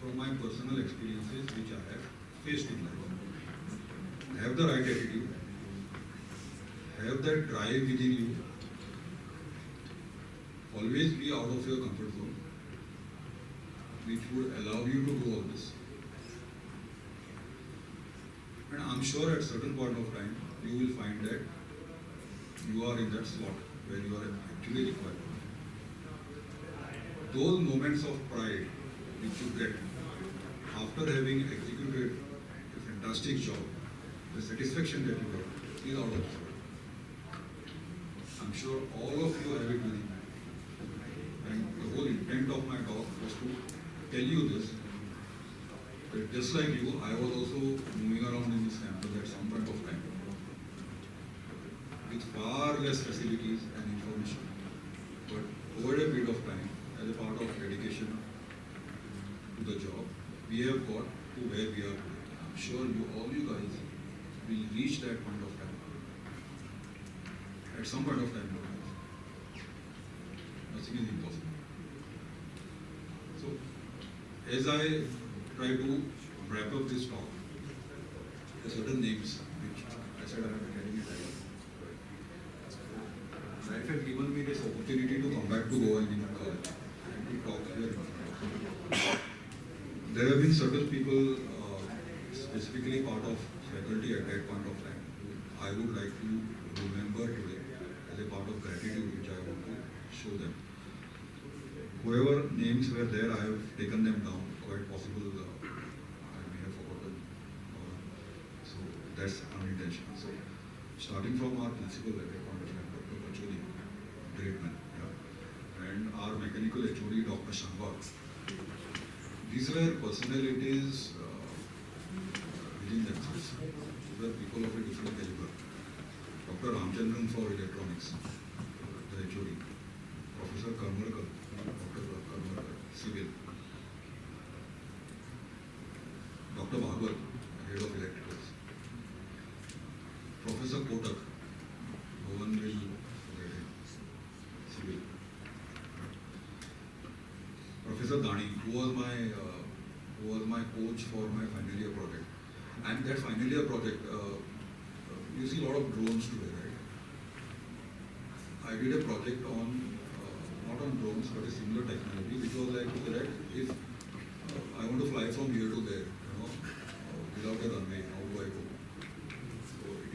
from my personal experiences which I have faced in life. Have the right attitude. Have that drive within you. Always be out of your comfort zone, which would allow you to do all this. And I'm sure at certain point of time, you will find that you are in that slot where you are actually required. Those moments of pride which you get after having executed a fantastic job, the satisfaction that you get is out of this world. I'm sure all of you have it within you. And the whole intent of my talk was to tell you this, that just like you, I was also moving around in this campus at some point of time with far less facilities and information. But over a period of time, as a part of dedication to the job, we have got to where we are today. I'm sure all you guys will reach that point of time. At some point of time, nothing is impossible. So, as I try to wrap up this talk, there are certain names which I said I am attending it. Life has given me this opportunity to come back to Goa Engineering College and to talk here. There have been certain people, specifically part of faculty at that point of time, who I would like to remember today as a part of gratitude which I want to show them. Whoever names were there, I have taken them down. Quite possible I may have forgotten. So that's unintentional. So starting from our principal at that point of time, Dr. Pacholi, great man, yeah. And our mechanical HOD, Dr. Shambhag. These were personalities within themselves. These were people of a different caliber. Dr. Ramchandran for electronics, the HOD. Professor Karmarkar, Dr. Karmarkar, civil. Dr. Bhagwat, head of electricals. Professor Kotak, Bhavan will civil. Professor Dani, who was my coach for my final year project. And that final year project, you see a lot of drones today, right? I did a project on, not on drones, but a similar technology, which was like, okay, right, if I want to fly from here to there, without a runway, how do I go? So it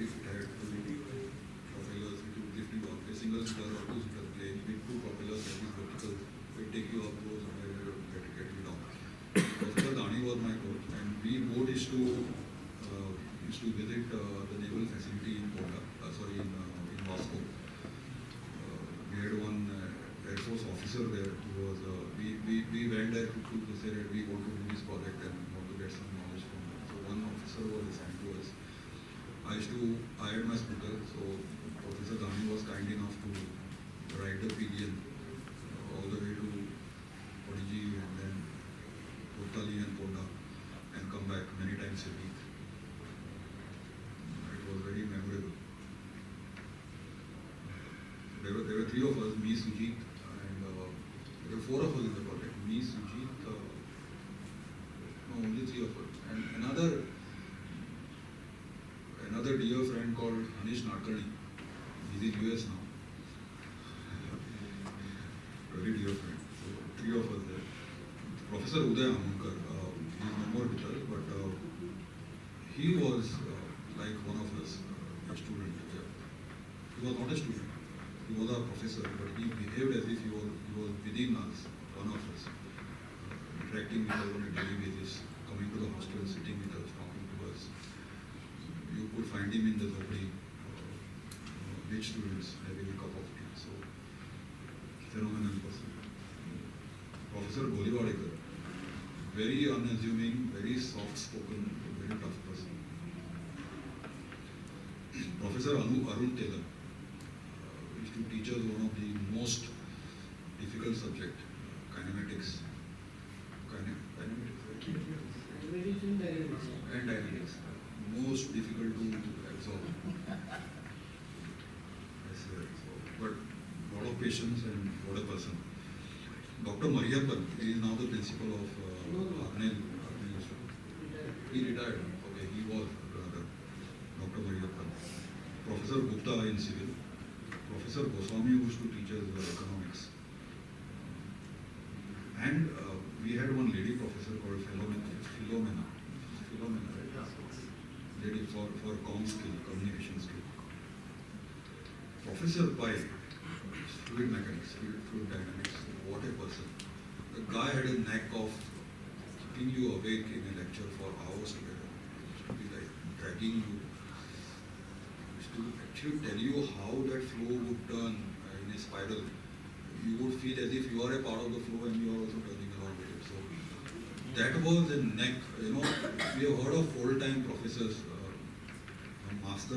professor there who was, we went there to say that we want to do this project and want to get some knowledge from it. So one officer was assigned to us. I had my scooter, so Professor Gandhi was kind enough to ride the PDN all the way to Odiji and then Kottali and Ponda and come back many times a week. It was very memorable. There were three of us, me, Sujit, and there were four of us in the project. Me, Sujit, no, only three of us. And another dear friend called Anish Nadkarni. He's in US now. Very dear friend. So three of us there. Professor Uday Amunkar, he is no more with us, but he was like one of us, a student. He was not a student. He was our professor, but he behaved as if he was within us, one of us, interacting with us on a daily basis, coming to the hostel, sitting with us, talking to us. You could find him in the lobby, rich students having a cup of tea. So, phenomenal person. Professor Goliwadekar, very unassuming, very soft-spoken, very tough person. Professor Arun Taylor used to teach us one of the most difficult subject, kinematics. And dynamics. Most difficult to absorb. I swear. But a lot of patience and what a person. Dr. Mariappan is now the principal of Alumni. He retired. Okay, he was rather Dr. Mariappan. Professor Gupta in civil. Professor Goswami used to teach us economics. And we had one lady professor called Philomena, right? Lady for comm skill, communication skill. Professor Pai, fluid mechanics, fluid dynamics, what a person. The guy had a knack of keeping you awake in a lecture for hours together. It used to be like dragging you. To actually tell you how that flow would turn in a spiral. You would feel as if you are a part of the flow and you are also turning along with it. So that was a neck. You know, we have heard of old-time professors, master,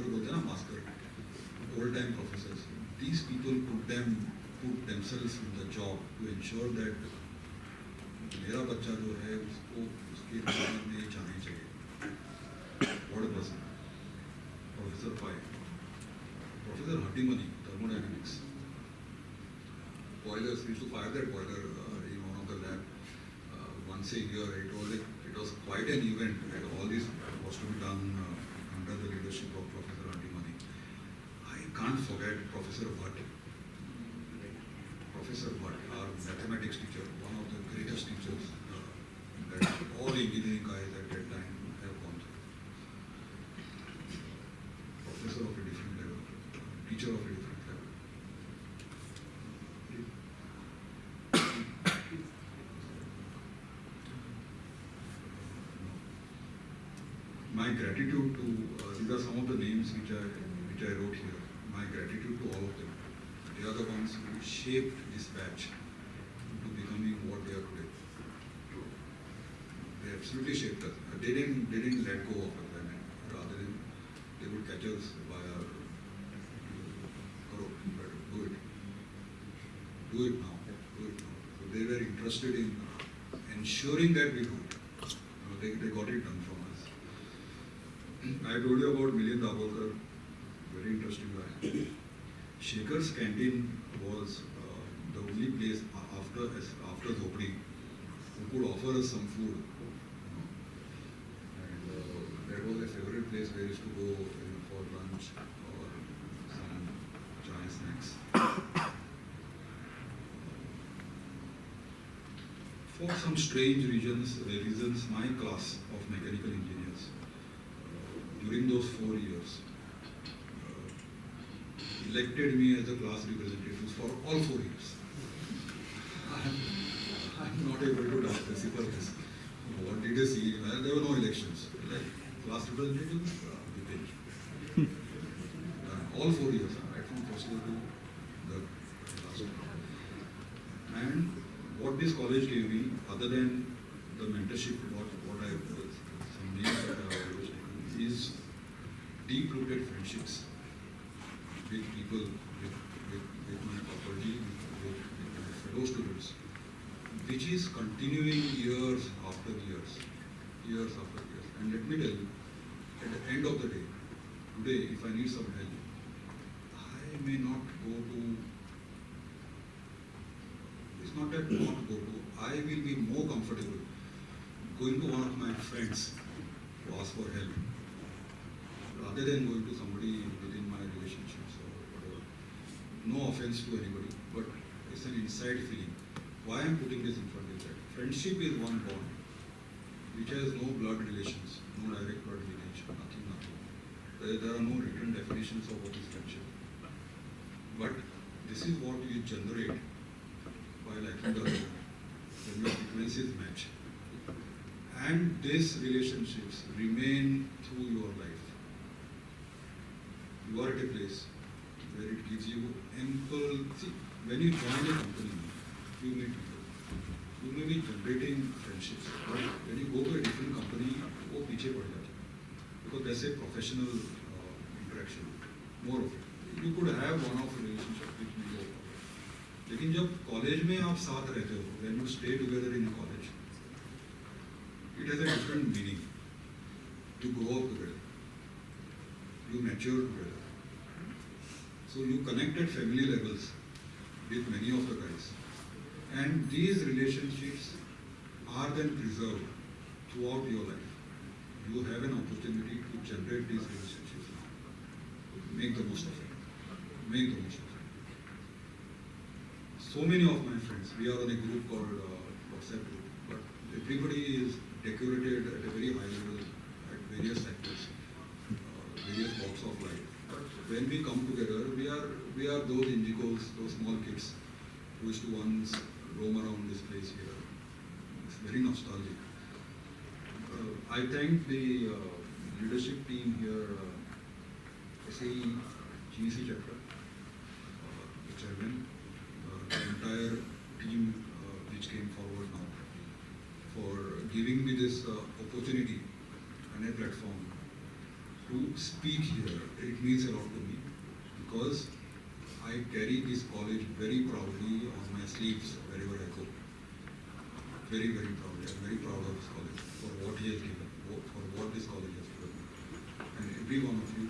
old-time professors. These people put themselves in the job to ensure that मेरा बच्चा जो है उसके दिमाग में ये जानी चाहिए. What a person. Professor Pai. Professor Hattimani, thermodynamics. Boilers, we used to fire that boiler in one of the lab once a year. It was quite an event. All this was to be done under the leadership of Professor Hattimani. I can't forget Professor Bhatt. Professor Bhatt, our mathematics teacher, one of the greatest teachers that all engineering guys at that time have gone through. Professor of a different level, teacher of a different level. My gratitude to, these are some of the names which I wrote here. My gratitude to all of them. They are the ones who shaped this batch into becoming what they are today. They absolutely shaped us. They didn't let go of us. I mean, rather than they would catch us by our do it now. So they were interested in ensuring that we do it. They got it done from us. I told you about Milind Dabholkar, very interesting guy. Shekhar's canteen was the only place after the opening who could offer us some food. And that was a favorite place where we used to go for lunch or some chai snacks. For some strange reasons, my class of mechanical engineers during those 4 years elected me as the class representative for all 4 years. I'm not able to decipher this. What did you see? Well, there were no elections. Like class representatives, Bipin. All 4 years, right from first year to the last year. And this college gave me, other than the mentorship, what I some names that I have always taken, is deep-rooted friendships with people, with my faculty, with my fellow students, which is continuing years after years. And let me tell you, at the end of the day, today, if I need some help, I may not go to, it's not that not go to, I will be more comfortable going to one of my friends to ask for help, rather than going to somebody within my relationships or whatever. No offense to anybody, but it's an inside feeling. Why I'm putting this in front is that friendship is one bond which has no blood relations, no direct blood lineage, nothing. There are no written definitions of what is friendship. But this is what you generate by liking the other, when your frequencies match. And these relationships remain through your life. You are at a place where it gives you ample, see, when you join a company, you meet people. You may be generating friendships, but when you go to a different company, वो पीछे पड़ जाता है, because that's a professional interaction, more of it. You could have one-off relationship which may go forward. लेकिन जब college में आप साथ रहते हो, when you stay together in a college, it has a different meaning. You grow up together, you mature together. So you connect at family levels with many of the guys. And these relationships are then preserved throughout your life. You have an opportunity to generate these relationships now. Make the most of it. Make the most of it. So many of my friends, we are on a group called WhatsApp group, but everybody is decorated at a very high level at various sectors, various walks of life. But when we come together, we are those indicos, those small kids who used to once roam around this place here. It's very nostalgic. I thank the leadership team here, SAE, GEC Chakra, the chairman, the entire team which came forward now for giving me this opportunity and a platform to speak here. It means a lot to me because I carry this college very proudly on my sleeves wherever I go. Very, very proudly. I'm very proud of this college for what he has given, for what this college has given. And every one of you,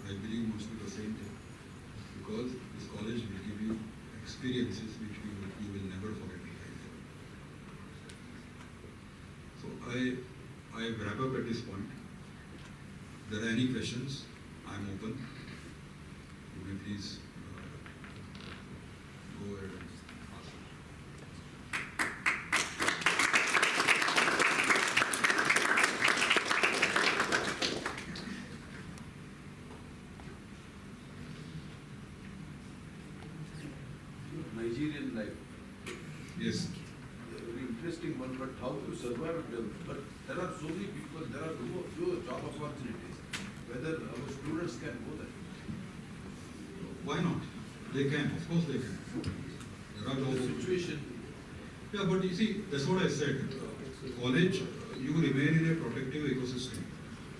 I believe, must do the same thing. Because this college will give you experiences which you will never forget in life. So I wrap up at this point. If there are any questions, I'm open. You may please go ahead and ask. Nigerian life. Yes. A very interesting one, but how to survive it. But there are so many people, there are few job opportunities. Whether our students can go there. Why not? They can, of course they can. There are no The situation. Yeah, but you see, that's what I said. College, you remain in a protective ecosystem.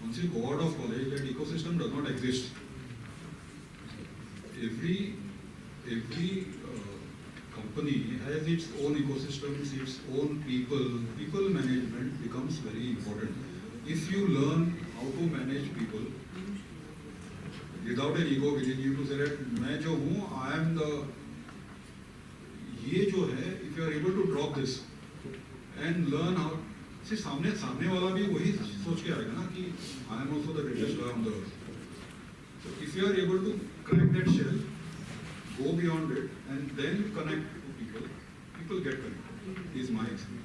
Once you go out of college, that ecosystem does not exist. Every company has its own ecosystems, its own people. People management becomes very important. If you learn how to manage people without an ego within you to say that मैं जो हूँ, I am the ये जो है, if you are able to drop this and learn how, see सामने वाला भी वही सोच के आएगा ना कि I am also the greatest guy on the earth. So if you are able to crack that shell, go beyond it, and then connect to people, people get connected. Is my experience.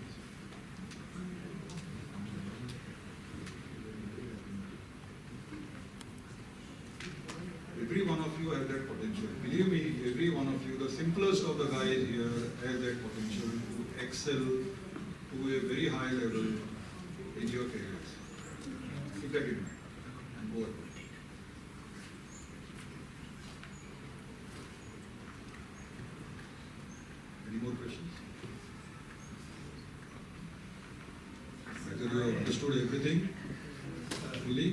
Every one of you has that potential. Believe me, every one of you, the simplest of the guys here has that potential to excel to a very high level in your careers. Keep that in mind and go ahead. Any more questions? Whether you have understood everything fully?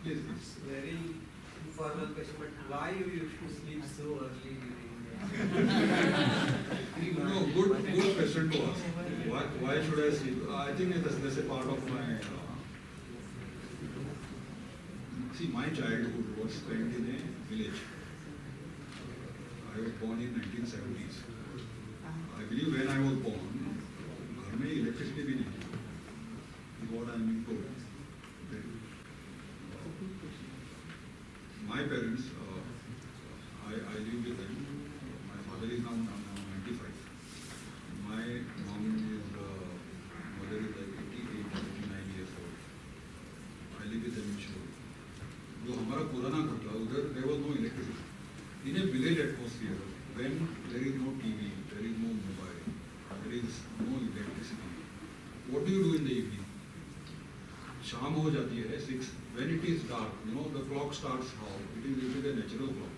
Yes, please. It's very informal question, but why you used to sleep so early during No, good question to ask. Why should I sleep? I think that's a part of my. See, my childhood was spent in a village. I was born in 1970s. I believe when I was born, घर में electricity भी नहीं थी. Is what I am being told. My parents, I live with them. My father is now 95. My mom is, mother is like 88, 89 years old. I live with them in Shri. जो हमारा पुराना घर था उधर there was no electricity. In a village atmosphere, when there is no TV, there is no mobile, there is no electricity, what do you do in the evening? शाम हो जाती है 6. When it is dark, the clock starts how? It is a natural clock.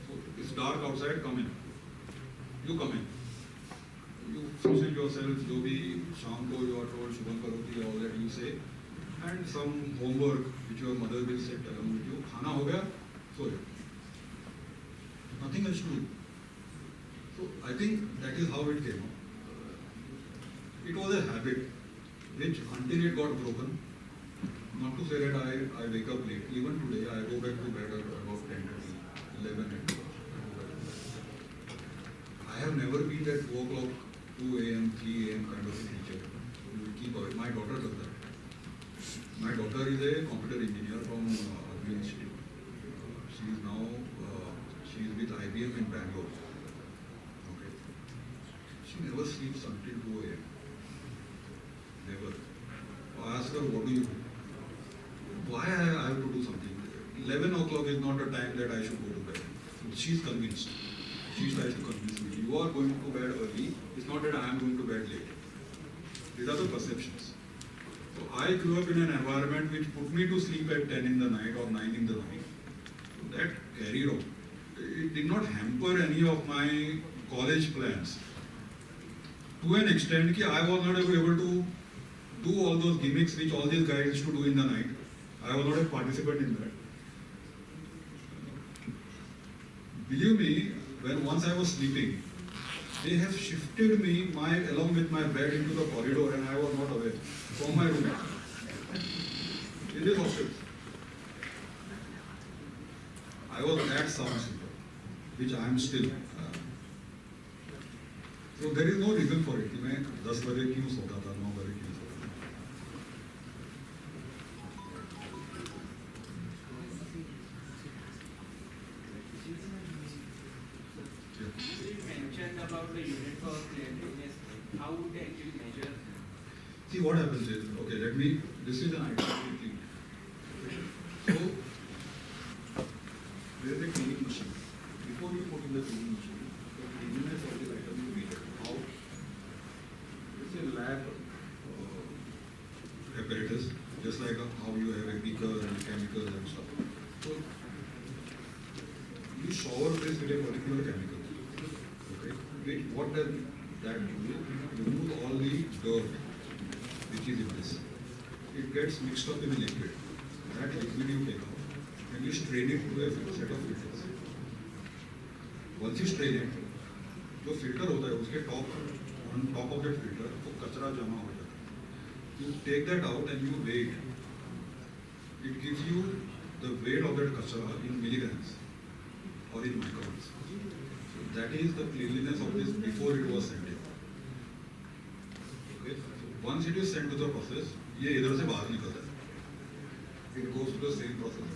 So it's dark outside, come in. You come in. You freshen yourself, जो भी शाम को you are told Shubham करोति, all that you say, and some homework which your mother will set along with you. खाना हो गया, सो जाओ. Nothing else to do. So I think that is how it came up. It was a habit which until it got broken, not to say that I wake up late. Even today I go back to bed at about 10:30, 11 at night. I have never been that 2 o'clock, 2 a.m., 3 a.m. kind of a teacher. You will keep away. My daughter does that. My daughter is a computer engineer from Alumni. She is now she is with IBM in Bangalore. Okay. She never sleeps until 2 a.m. Never. I ask her, what do you do? Why I have to do something? 11 o'clock is not the time that I should go to bed. She is convinced. She tries to convince me. You are going to bed early. It's not that I am going to bed late. These are the perceptions. So I grew up in an environment which put me to sleep at 10 in the night or 9 in the night. So that carried on. It did not hamper any of my college plans. To an extent that I was not able to do all those gimmicks which all these guys used to do in the night. I was not a participant in that. Believe me, when once I was sleeping, they have shifted me along with my bed into the corridor and I was not aware from my room. In this hostel. I was that sound sleeper, which I am still. So there is no reason for it. मैं 10 बजे क्यों सोता था, 9 बजे क्यों सोता था. You mentioned about the unit for cleanliness. How would they actually measure? See what happens is, okay, this is an item to be cleaned. So, there is a cleaning machine. Before you put in the cleaning machine, the cleanliness of the item is measured. How? It's a lab apparatus, just like how you have a beaker and chemicals and stuff. So, you shower this with a particular chemical. Okay? What does that do? Remove all the dirt which is in this. It gets mixed up in a liquid. That liquid you take out and you strain it through a set of filters. Once you strain it, जो filter होता है उसके on top of that filter वो कचरा जमा हो जाता है. You take that out and you weigh it. It gives you the weight of that kachra in milligrams or in microns. So that is the cleanliness of this before it was sent in. Okay? So once it is sent to the process, ये इधर से बाहर निकलता है. It goes to the same process.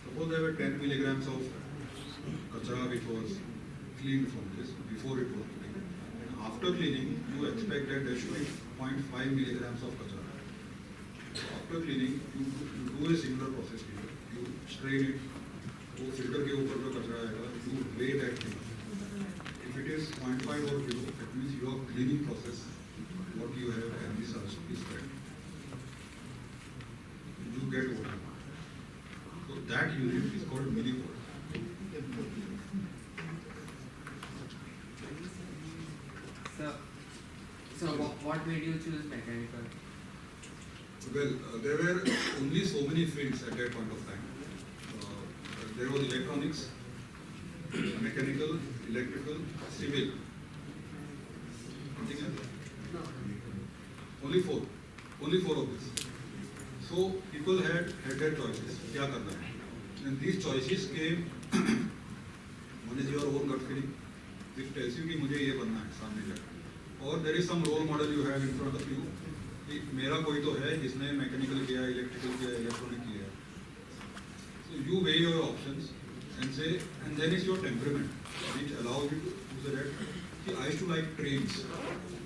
Suppose there were 10 milligrams of kachra which was cleaned from this before it was put in. And after cleaning, you expect that there should be 0.5 milligrams of kachra. So after cleaning, you do a similar process here. You strain it. वो filter के ऊपर जो कचरा आएगा, you weigh that thing. If it is 0.5 or below, that means your cleaning process, what you have envisaged is correct. You get water. So that unit is called millipore. what made you choose mechanical? Well, there were only so many fields at that point of time. There was electronics, mechanical, electrical, civil. Anything else? Only four. Only four of these. So people had their choices. क्या करना है? And these choices came. One is your own gut feeling, which tells you कि मुझे ये बनना है सामने जाकर. Or there is some role model you have in front of you. कि मेरा कोई तो है जिसने मैकेनिकल किया, इलेक्ट्रिकल किया, इलेक्ट्रॉनिक किया. So you weigh your options and say, and then it's your temperament which allows you to say that. कि I used to like trains.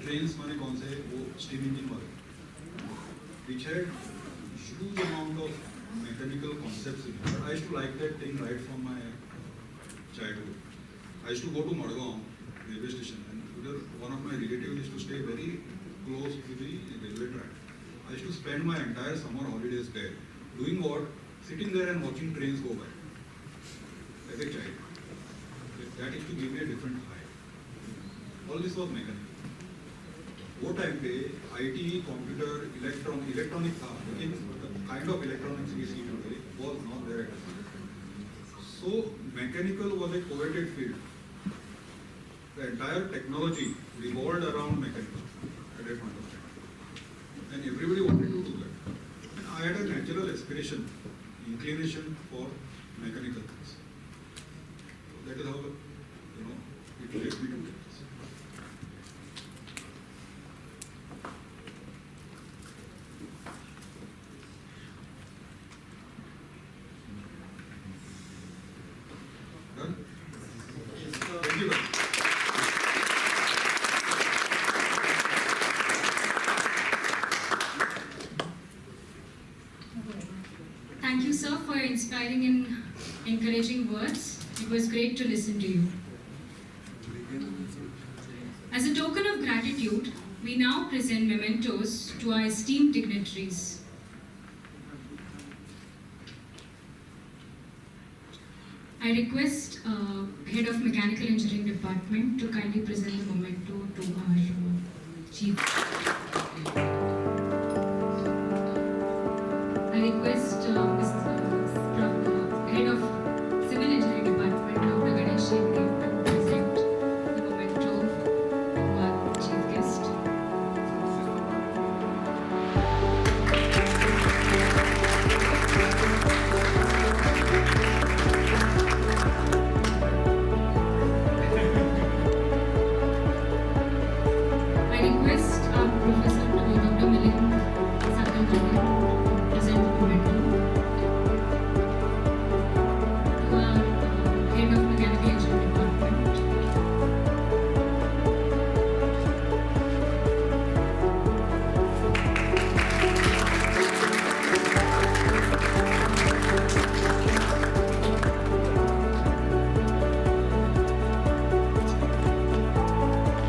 Trains माने कौन से? वो steam engine वाले. Which had huge amount of mechanical concepts in it. But I used to like that thing right from my childhood. I used to go to Madgaon railway station, and one of my relatives used to stay very close to the railway track. I used to spend my entire summer holidays there. Doing what? Sitting there and watching trains go by. As a child. That used to give me a different high. All this was mechanical. वो time पे IT, computer, electronic था, लेकिन kind of electronics we see today was not there at the time. So mechanical was a coveted field. The entire technology revolved around mechanical at that point of time, and everybody wanted to do that. And I had a natural aspiration, inclination for mechanical things. So that is how it led me to this. Done? Thank you. Thank you, sir, for your inspiring and encouraging words. It was great to listen to you. As a token of gratitude, we now present mementos to our esteemed dignitaries. I request Head of Mechanical Engineering Department to kindly present the memento to our Chief. I request Mr. Head of Civil Engineering Department, Dr. Ganesh Shri, to present the memento to our Chief Guest. I request our Professor Dr. Milind Sakalkar to present the memento to our Head of Mechanical Engineering Department.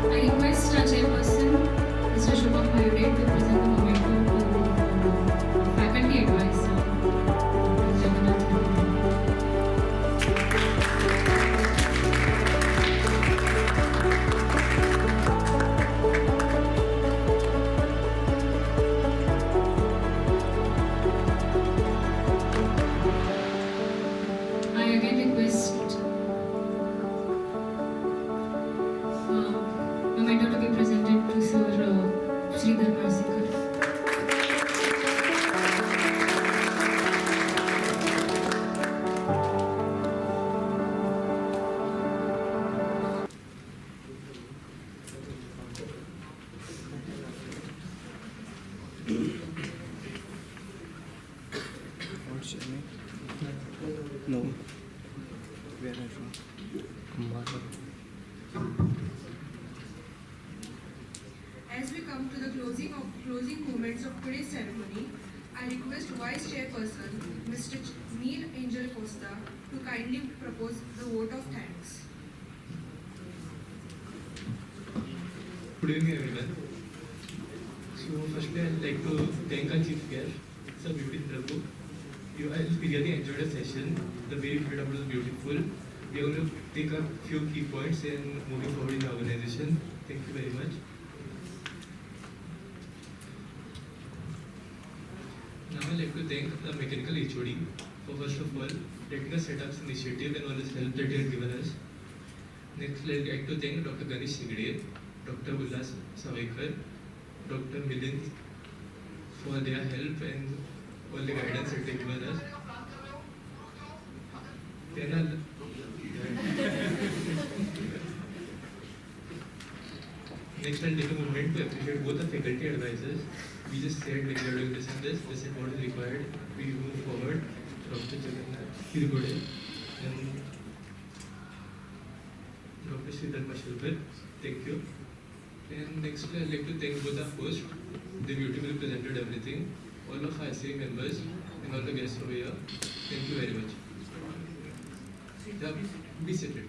I request our chairperson, Mr. Shubham Moye, to present the memento to our faculty advisor, Dr. Jagannath Prabhu. I again request memento to be presented to Sir Shri Dharmasikar. What's your name? No. Where are you from? As we come to the closing moments of today's ceremony, I request Vice Chairperson, Mr. Neil Angel Costa, to kindly propose the vote of thanks. Good evening, everyone. So, firstly, I'd like to thank our chief guest, Sir Bipin Prabhu. We really enjoyed the session. The way you put up was beautiful. We are going to take a few key points and moving forward in the organization. Thank you very much. I'd like to thank the mechanical HOD for first of all letting us set up this initiative and all this help that they have given us. Next, I'd like to thank Dr. Ganesh Sigde, Dr. Ullas Savekar, Dr. Milind for their help and all the guidance that they have given us. Then next, I'll take a moment to appreciate both the faculty advisors. We just said when we are doing this and this, they said what is required. We move forward. Dr. Jagannath Kirugode and Dr. Sridhar Mashulkar. Thank you. And next, I'd like to thank both our hosts. They beautifully presented everything. All of our SA members and all the guests over here. Thank you very much. Yeah, be seated.